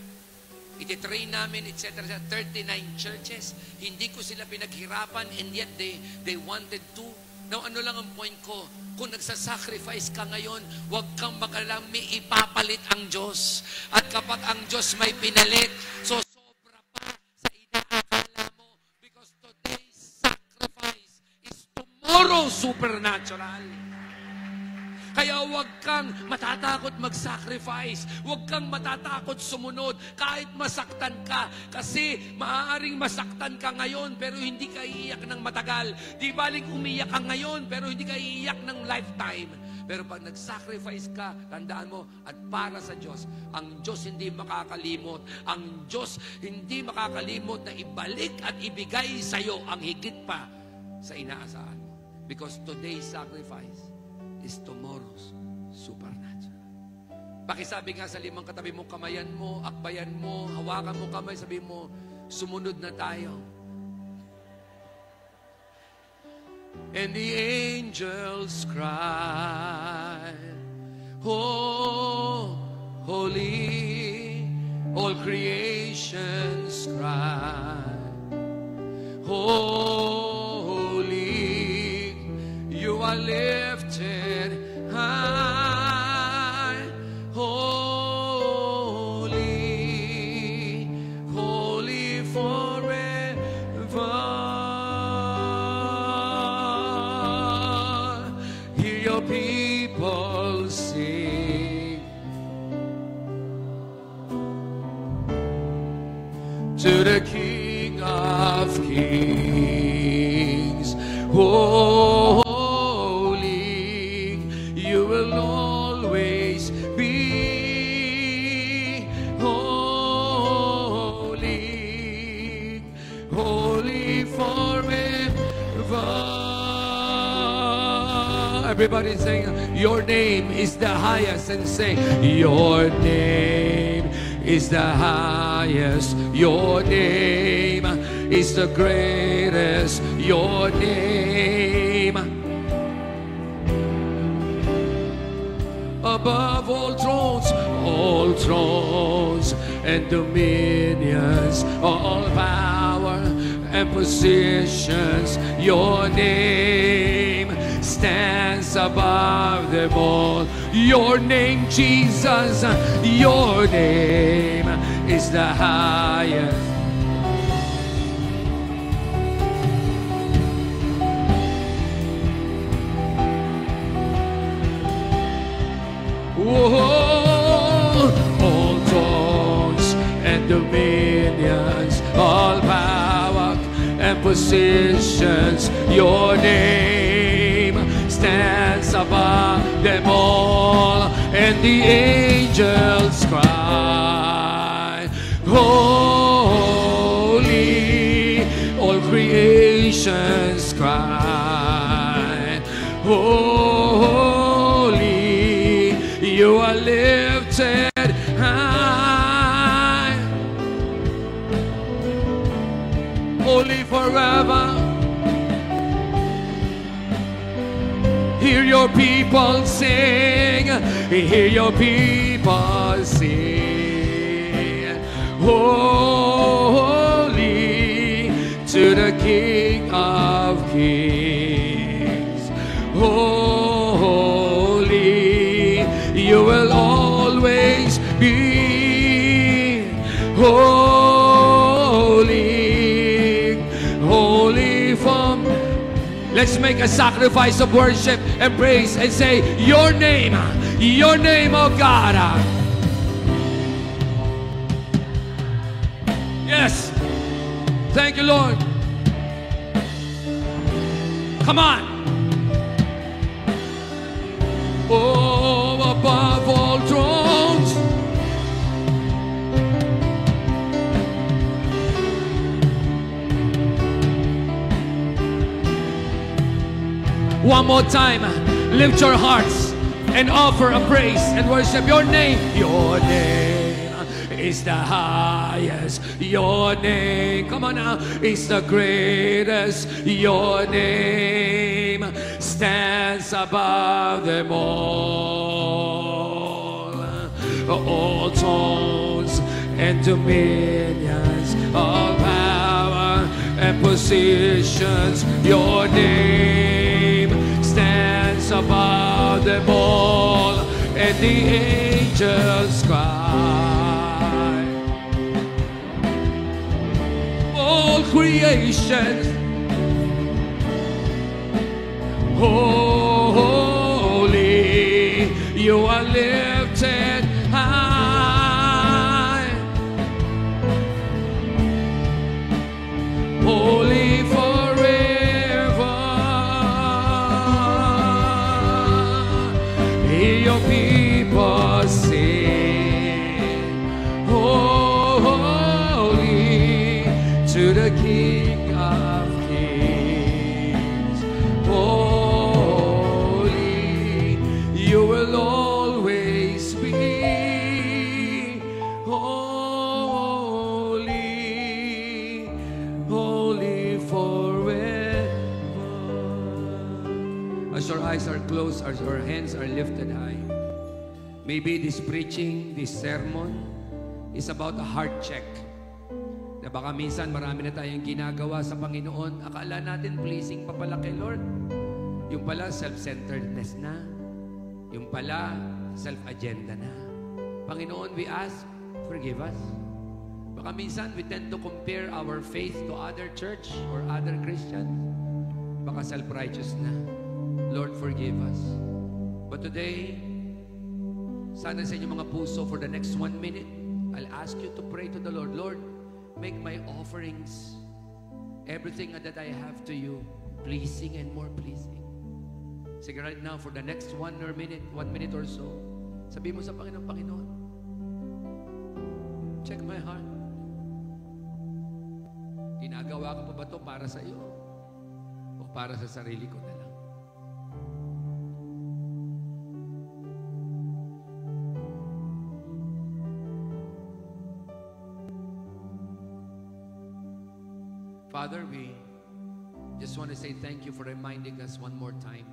Ititrain namin, etc. 39 churches. Hindi ko sila pinaghirapan and yet they wanted to. Now, ano lang ang point ko? Kung nagsasacrifice ka ngayon, huwag kang makalala, may ipapalit ang Diyos. At kapag ang Diyos may pinalit, so sobra pa sa inaakala mo because today's sacrifice is tomorrow's supernatural. Kaya huwag kang matatakot mag-sacrifice. Huwag kang matatakot sumunod kahit masaktan ka. Kasi maaaring masaktan ka ngayon pero hindi ka iiyak ng matagal. Di baling umiyak ka ngayon pero hindi ka iiyak ng lifetime. Pero pag nag-sacrifice ka, tandaan mo, at para sa Diyos, ang Diyos hindi makakalimot. Ang Diyos hindi makakalimot na ibalik at ibigay sa iyo ang higit pa sa inaasahan mo. Because today's sacrifice is tomorrow's supernatural. Pakisabi nga sa 5 katabi mo, kamayan mo, akbayan mo, hawakan mo kamay, sabi mo, sumunod na tayo. And the angels cry, oh, holy, all creations cry, holy, you are lifted high, holy, holy forever. Hear your people sing to the King of Kings. Oh, everybody sing, your name is the highest, and say, your name is the highest, your name is the greatest, your name above all thrones and dominions, all power and positions, your name stands above them all. Your name, Jesus, your name is the highest. positions. Your name stands above them all, and the angels cry, holy. All creations cry, holy. You are lifted high, holy forever. Hear your people sing, hear your people sing, holy to the King of Kings. Holy, you will always be holy, holy from. Let's make a sacrifice of worship and praise and say, your name, oh God. Yes. Thank you, Lord. Come on. Oh, above all thrones. One more time, lift your hearts and offer a praise and worship. Your name is the highest. Your name, come on now, is the greatest. Your name stands above them all thrones and dominions, all power and positions. Your name stands above them all, and the angels cry. All creation, holy, you are lifted high, holy forever. Hear your people sing, holy to the King of Kings. Holy, you will always be holy, holy forever. As our eyes are closed, as our hands are lifted high, maybe this preaching, this sermon is about a heart check. Na baka minsan marami na tayong ginagawa sa Panginoon, akala natin pleasing pa pala kay Lord. Yung pala self-centeredness na. Yung pala self-agenda na. Panginoon, we ask, forgive us. Baka minsan we tend to compare our faith to other church or other Christians. Baka self-righteous na. Lord, forgive us. But today, sana sa inyong mga puso, for the next 1 minute, I'll ask you to pray to the Lord. Lord, make my offerings, everything that I have to you, pleasing and more pleasing. Sige, right now, for the next 1 minute or so, sabi mo sa Panginoon, Panginoon, check my heart. Ginagawa ko pa ba ito para sa iyo? O para sa sarili ko na lang? Father, we just want to say thank you for reminding us one more time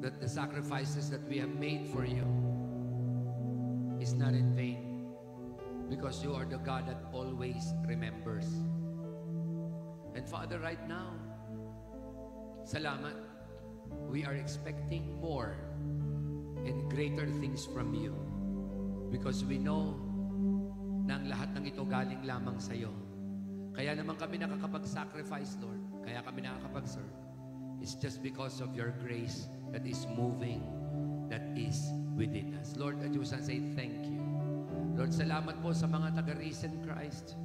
that the sacrifices that we have made for you is not in vain, because you are the God that always remembers. And Father, right now, salamat, we are expecting more and greater things from you, because we know na ang lahat ng ito galing lamang sa iyo. Kaya naman kami nakakapag-sacrifice, Lord. Kaya kami nakakapag-serve. It's just because of your grace that is moving, that is within us. Lord, I just want to say thank you. Lord, salamat po sa mga taga-Risen Christ.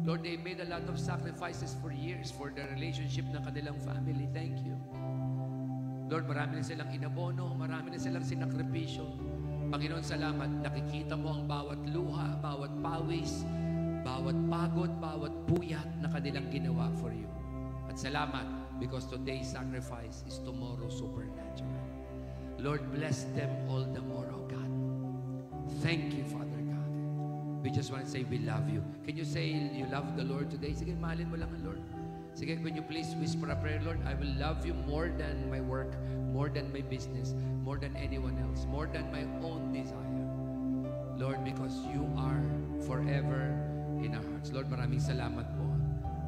Lord, they made a lot of sacrifices for years for the relationship ng kanilang family. Thank you. Lord, marami na silang inabono, marami na silang sinakripisyo. Panginoon, salamat. Nakikita mo ang bawat luha, bawat pawis, bawat pagod, bawat puyat na kanilang ginawa for you. At salamat because today's sacrifice is tomorrow supernatural. Lord, bless them all the more, oh God. Thank you, Father God. We just want to say we love you. Can you say you love the Lord today? Sige, mahalin mo lang ang Lord. Sige, can you please whisper a prayer, Lord, I will love you more than my work, more than my business, more than anyone else, more than my own desire. Lord, because you are forever in our hearts. Lord, maraming salamat po.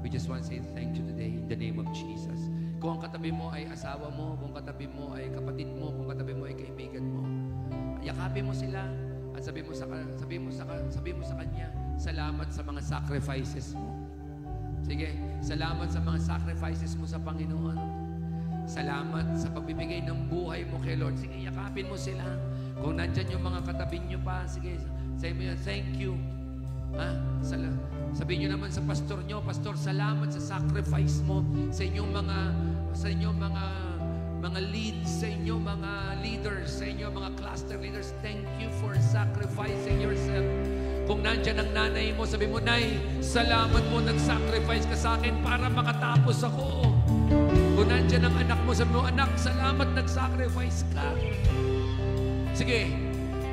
We just want to say thank you today in the name of Jesus. Kung ang katabi mo ay asawa mo, kung katabi mo ay kapatid mo, kung katabi mo ay kaibigan mo, yakapin mo sila at sabi mo sa kanya, salamat sa mga sacrifices mo. Sige, salamat sa mga sacrifices mo sa Panginoon. Salamat sa pagbibigay ng buhay mo kay Lord. Sige, yakapin mo sila. Kung nandyan yung mga katabi nyo pa, sige, sabi mo yun, thank you. Sabihin nyo naman sa pastor nyo, Pastor, salamat sa sacrifice mo sa inyong mga leads, sa inyong mga leaders, sa inyong mga cluster leaders. Thank you for sacrificing yourself. Kung nandyan ang nanay mo, sabi mo, Nay, salamat mo, nag-sacrifice ka sa akin para makatapos ako. Kung nandyan ang anak mo, sabi mo, anak, salamat, nag-sacrifice ka. Sige,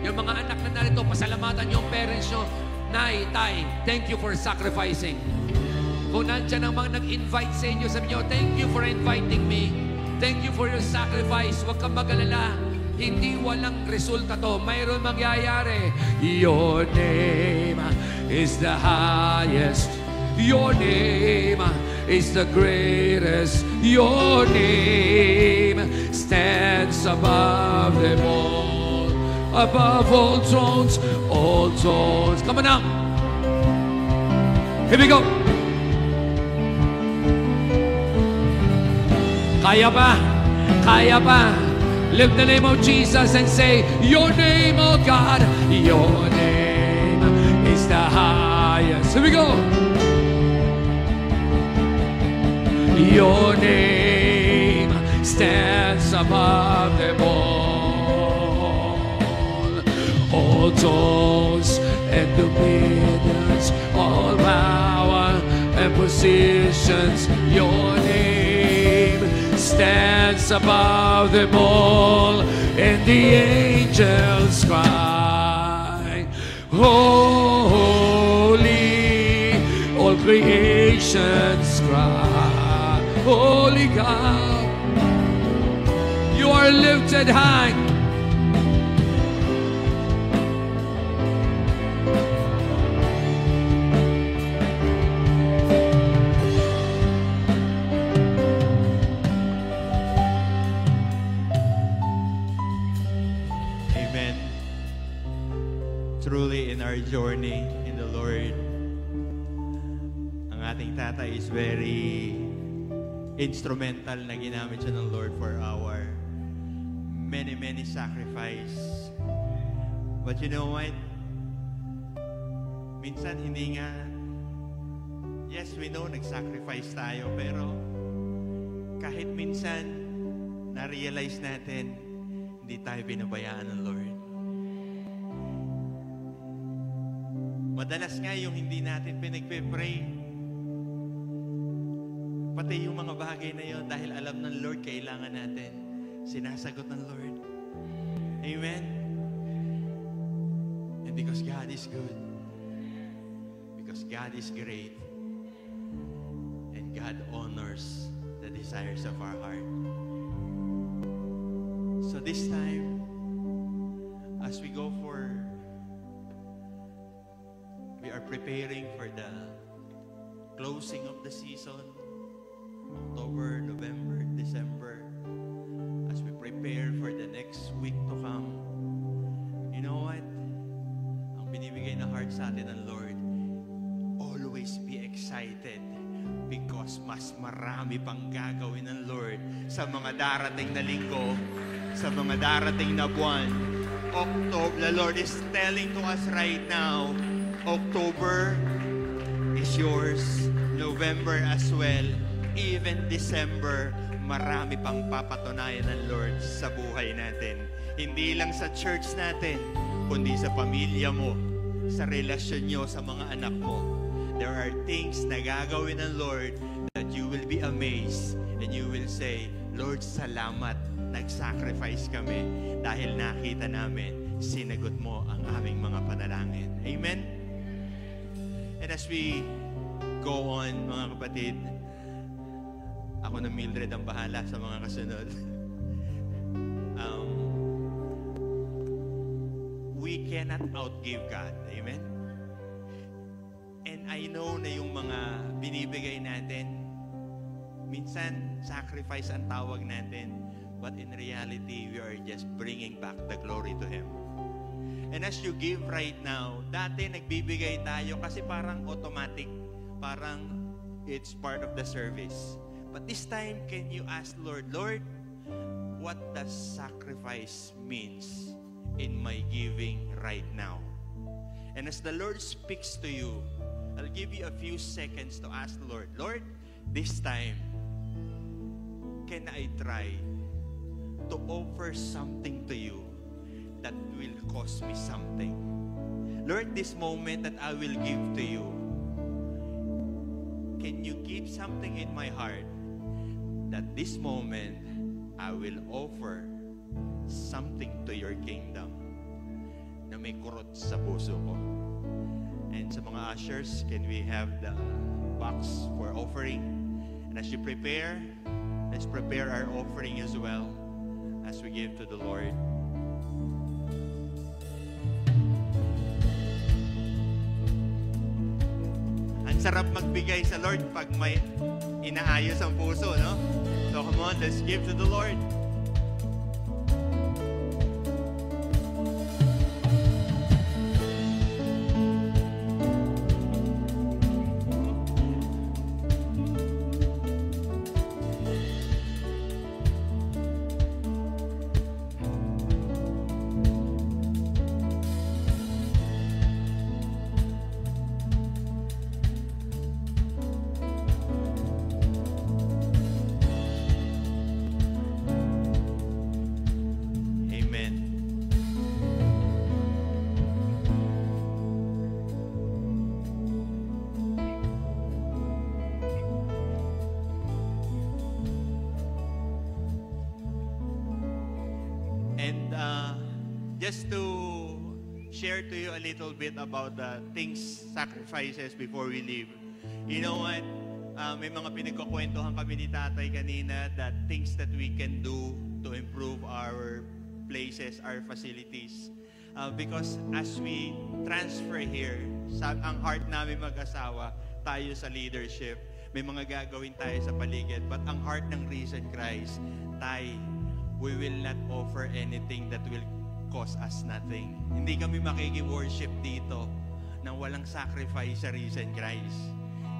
yung mga anak na narito, pasalamatan yung parents nyo. Nay, Tay, thank you for sacrificing. Kung nandyan ang mga nag-invite sa inyo, sabi nyo, thank you for inviting me. Thank you for your sacrifice. Huwag kang mag-alala. Hindi walang resulta to. Mayroon mangyayari. Your name is the highest. Your name is the greatest. Your name stands above them all. Above all thrones, all thrones. Come on now. Here we go. Kaya pa? Kaya pa? Lift the name of Jesus and say, your name, oh God, your name is the highest. Here we go. Your name stands above them all thrones and dominions, all power and positions. Your name stands above them all, and the angels cry, holy, all creations cry, holy God, you are lifted high. Truly in our journey in the Lord, ang ating tatay is very instrumental na ginamit siya ng Lord for our many sacrifice. But you know what? Minsan hindi nga, yes, we know nag-sacrifice tayo, pero kahit minsan na-realize natin hindi tayo pinabayaan ng Lord. Madalas nga yung hindi natin pinagpe-pray, pati yung mga bagay na yon, dahil alam ng Lord kailangan natin, sinasagot ng Lord. Amen? And because God is good, because God is great, and God honors the desires of our heart. So this time, as we go for, we are preparing for the closing of the season, October, November, December. As we prepare for the next week to come, you know what? Ang binibigay na heart sa atin ng Lord, always be excited because mas marami pang gagawin ng Lord sa mga darating na linggo, sa mga darating na buwan. October, the Lord is telling to us right now, October is yours. November as well. Even December, marami pang papatunayan ng Lord sa buhay natin. Hindi lang sa church natin, kundi sa pamilya mo, sa relasyon nyo, sa mga anak mo. There are things na gagawin ng Lord that you will be amazed and you will say, Lord, salamat, nag-sacrifice kami dahil nakita namin, sinagot mo ang aming mga panalangin. Amen? And as we go on, mga kapatid, ako na Mildred ang bahala sa mga kasunod. We cannot outgive God. Amen? And I know na yung mga binibigay natin, minsan sacrifice ang tawag natin, but in reality, we are just bringing back the glory to Him. And as you give right now, dati nagbibigay tayo kasi parang automatic, parang it's part of the service. But this time, can you ask Lord, Lord, what does sacrifice means in my giving right now? And as the Lord speaks to you, I'll give you a few seconds to ask the Lord, Lord, this time, can I try to offer something to you that will cost me something? Lord, this moment that I will give to you, can you keep something in my heart that this moment I will offer something to your kingdom na may kurot sa puso ko? And sa mga ushers, can we have the box for offering? And as you prepare, let's prepare our offering as well as we give to the Lord. Ang sarap magbigay sa Lord pag may inaayos ang puso, no? So come on, let's give to the Lord. Just to share to you a little bit about the things, sacrifices before we leave. You know what? May mga pinagkukwentuhan kami ni Tatay kanina that things that we can do to improve our places, our facilities. Because as we transfer here, ang heart namin mag-asawa, tayo sa leadership, may mga gagawin tayo sa paligid. But ang heart ng Risen Christ, we will not offer anything that will cost us nothing. Hindi kami makiki-worship dito nang walang sacrifice sa Risen Christ.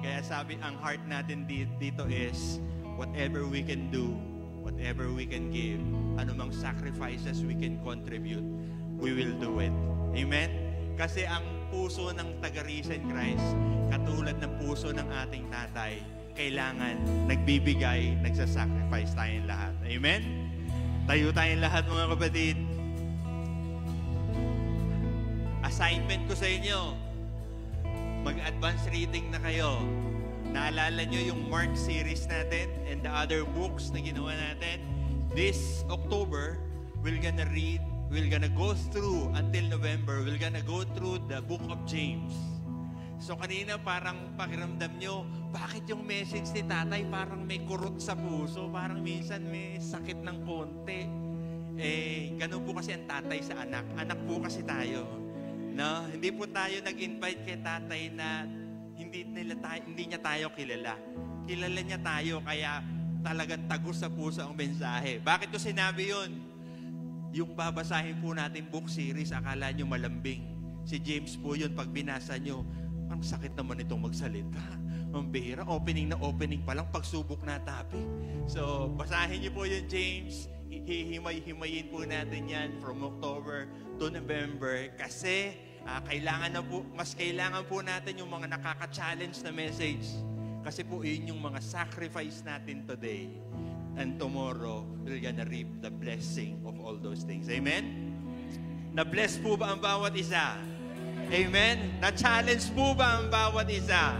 Kaya sabi, ang heart natin dito is whatever we can do, whatever we can give, anumang sacrifices we can contribute, we will do it. Amen? Kasi ang puso ng taga-Risen Christ, katulad ng puso ng ating tatay, kailangan nagbibigay, nagsasacrifice tayong lahat. Amen? Tayo tayong lahat, mga kapatid. Assignment ko sa inyo, mag-advance reading na kayo. Naalala nyo yung Mark series natin and the other books na ginawa natin? This October, we're gonna go through until November, we're gonna go through the book of James. So kanina parang pakiramdam nyo, bakit yung message ni Tatay parang may kurot sa puso, parang minsan may sakit ng konti. Ganun po kasi ang tatay sa anak. Anak po kasi tayo. No? Hindi po tayo nag-invite kay Tatay na hindi niya tayo kilala. Kilala niya tayo, kaya talagang tagos sa puso ang mensahe. Bakit ko sinabi yun? Yung babasahin po natin book series, akala nyo malambing. Si James po yun, pag binasa nyo, ang sakit naman itong magsalita. Ang bihira, opening na opening pa lang, pagsubok na topic. So, basahin nyo po yung James. Hihimay-himayin po natin yan from October to November kasi mas kailangan po natin yung mga nakaka-challenge na message. Kasi po yun yung mga sacrifice natin today. And tomorrow, we're gonna reap the blessing of all those things. Amen? Na-bless po ba ang bawat isa? Amen? Na-challenge po ba ang bawat isa?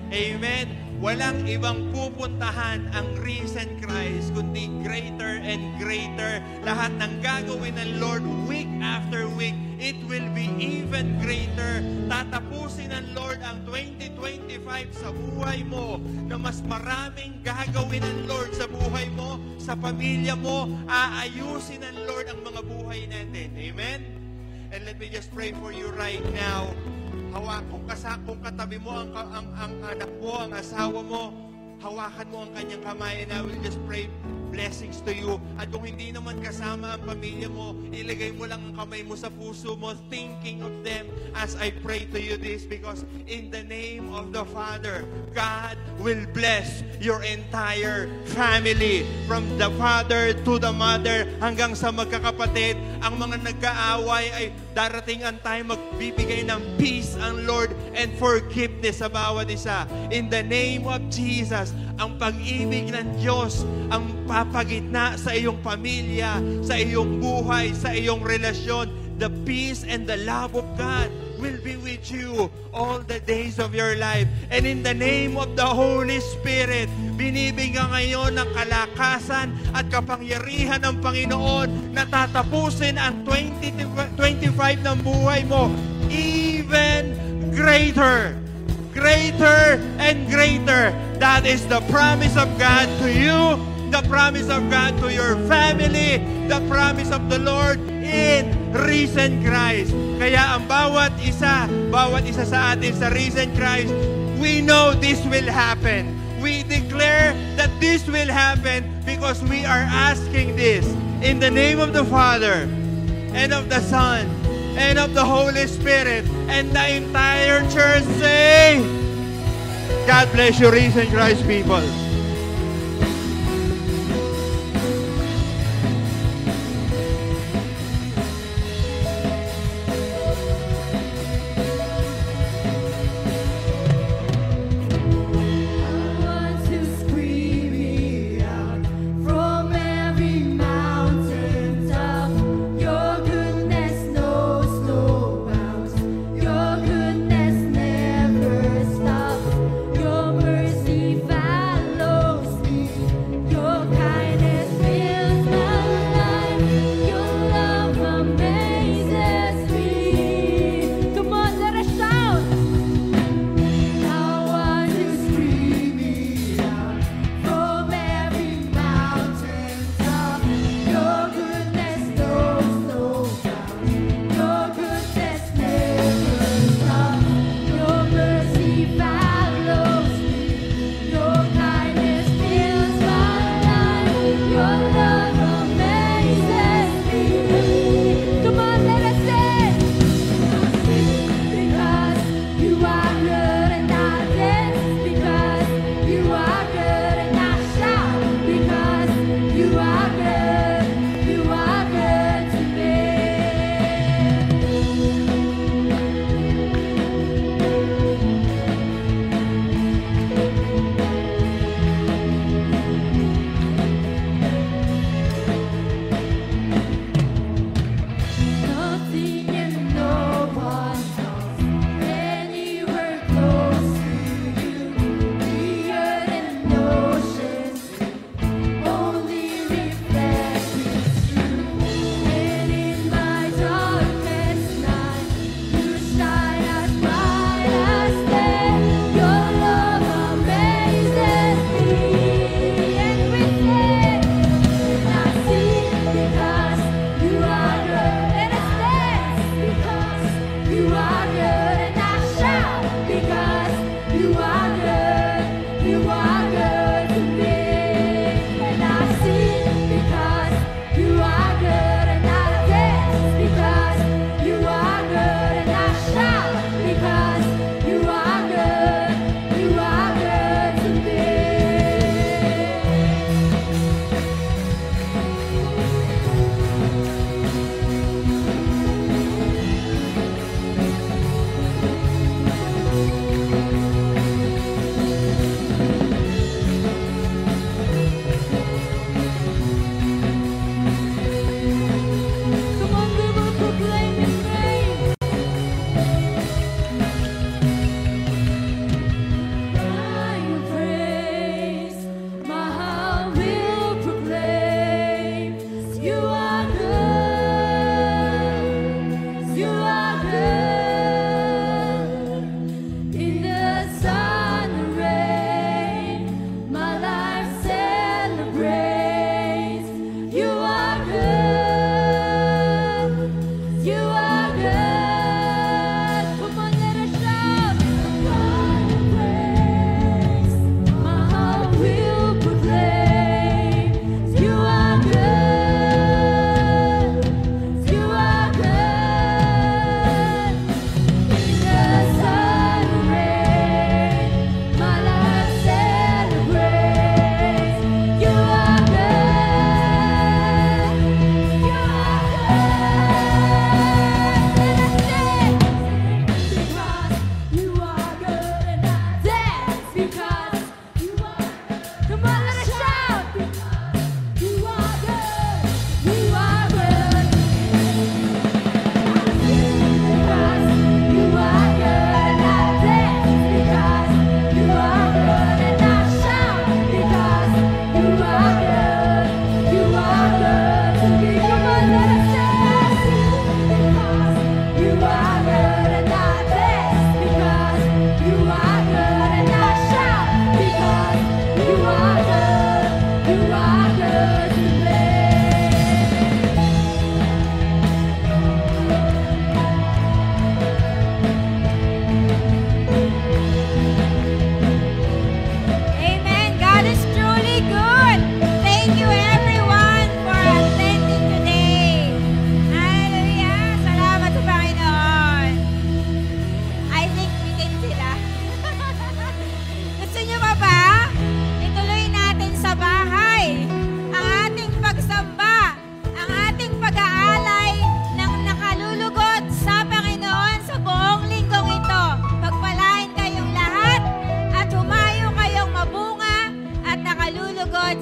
Amen? Walang ibang pupuntahan ang Risen Christ, kundi greater and greater. Lahat ng gagawin ng Lord week after week, it will be even greater. Tatapusin ng Lord ang 2025 sa buhay mo na mas maraming gagawin ng Lord sa buhay mo, sa pamilya mo. Aayusin ng Lord ang mga buhay natin. Amen? And let me just pray for you right now. Kung katabi mo ang anak mo, ang asawa mo, hawakan mo ang kanyang kamay, and I will just pray blessings to you. At kung hindi naman kasama ang pamilya mo, ilagay mo lang ang kamay mo sa puso mo, thinking of them as I pray to you this, because in the name of the Father, God will bless your entire family, from the father to the mother, hanggang sa magkakapatid. Ang mga nag-aaway ay darating ang time magbibigay ng peace ang Lord and forgiveness sa bawat isa. In the name of Jesus, ang pag-ibig ng Diyos ang papagitna sa iyong pamilya, sa iyong buhay, sa iyong relasyon. The peace and the love of God will be with you all the days of your life. And in the name of the Holy Spirit, binibigyan ngayon ng kalakasan at kapangyarihan ng Panginoon na tatapusin ang 2025 ng buhay mo even greater. Greater and greater. That is the promise of God to you, the promise of God to your family, the promise of the Lord in Risen Christ. Kaya ang bawat isa sa atin sa Risen Christ, we know this will happen. We declare that this will happen because we are asking this in the name of the Father and of the Son and of the Holy Spirit. And the entire church say, God bless you, Risen Christ people. Your mercy follows.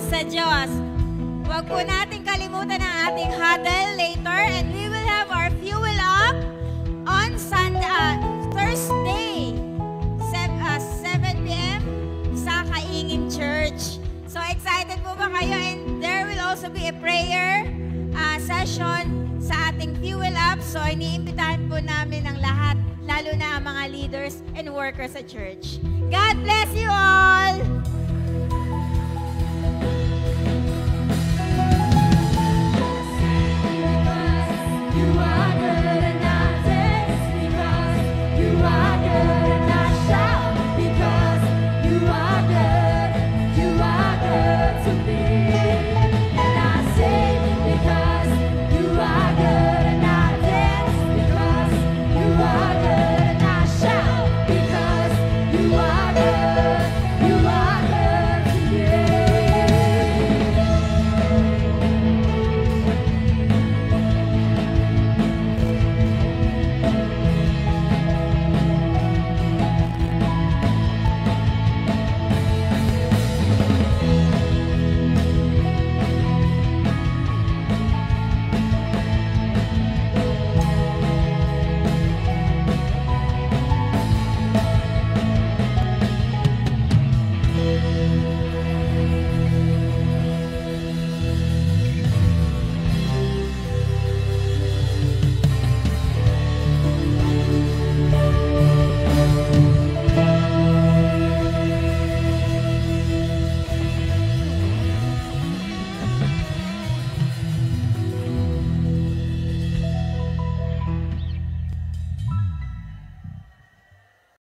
sa Diyos. Huwag po natin kalimutan ang ating huddle later, and we will have our fuel up on Thursday, 7 p.m. sa Kaingin Church. So excited po ba kayo? And there will also be a prayer session sa ating fuel up. So iniimbitahan po namin ang lahat, lalo na ang mga leaders and workers sa church. God bless you all!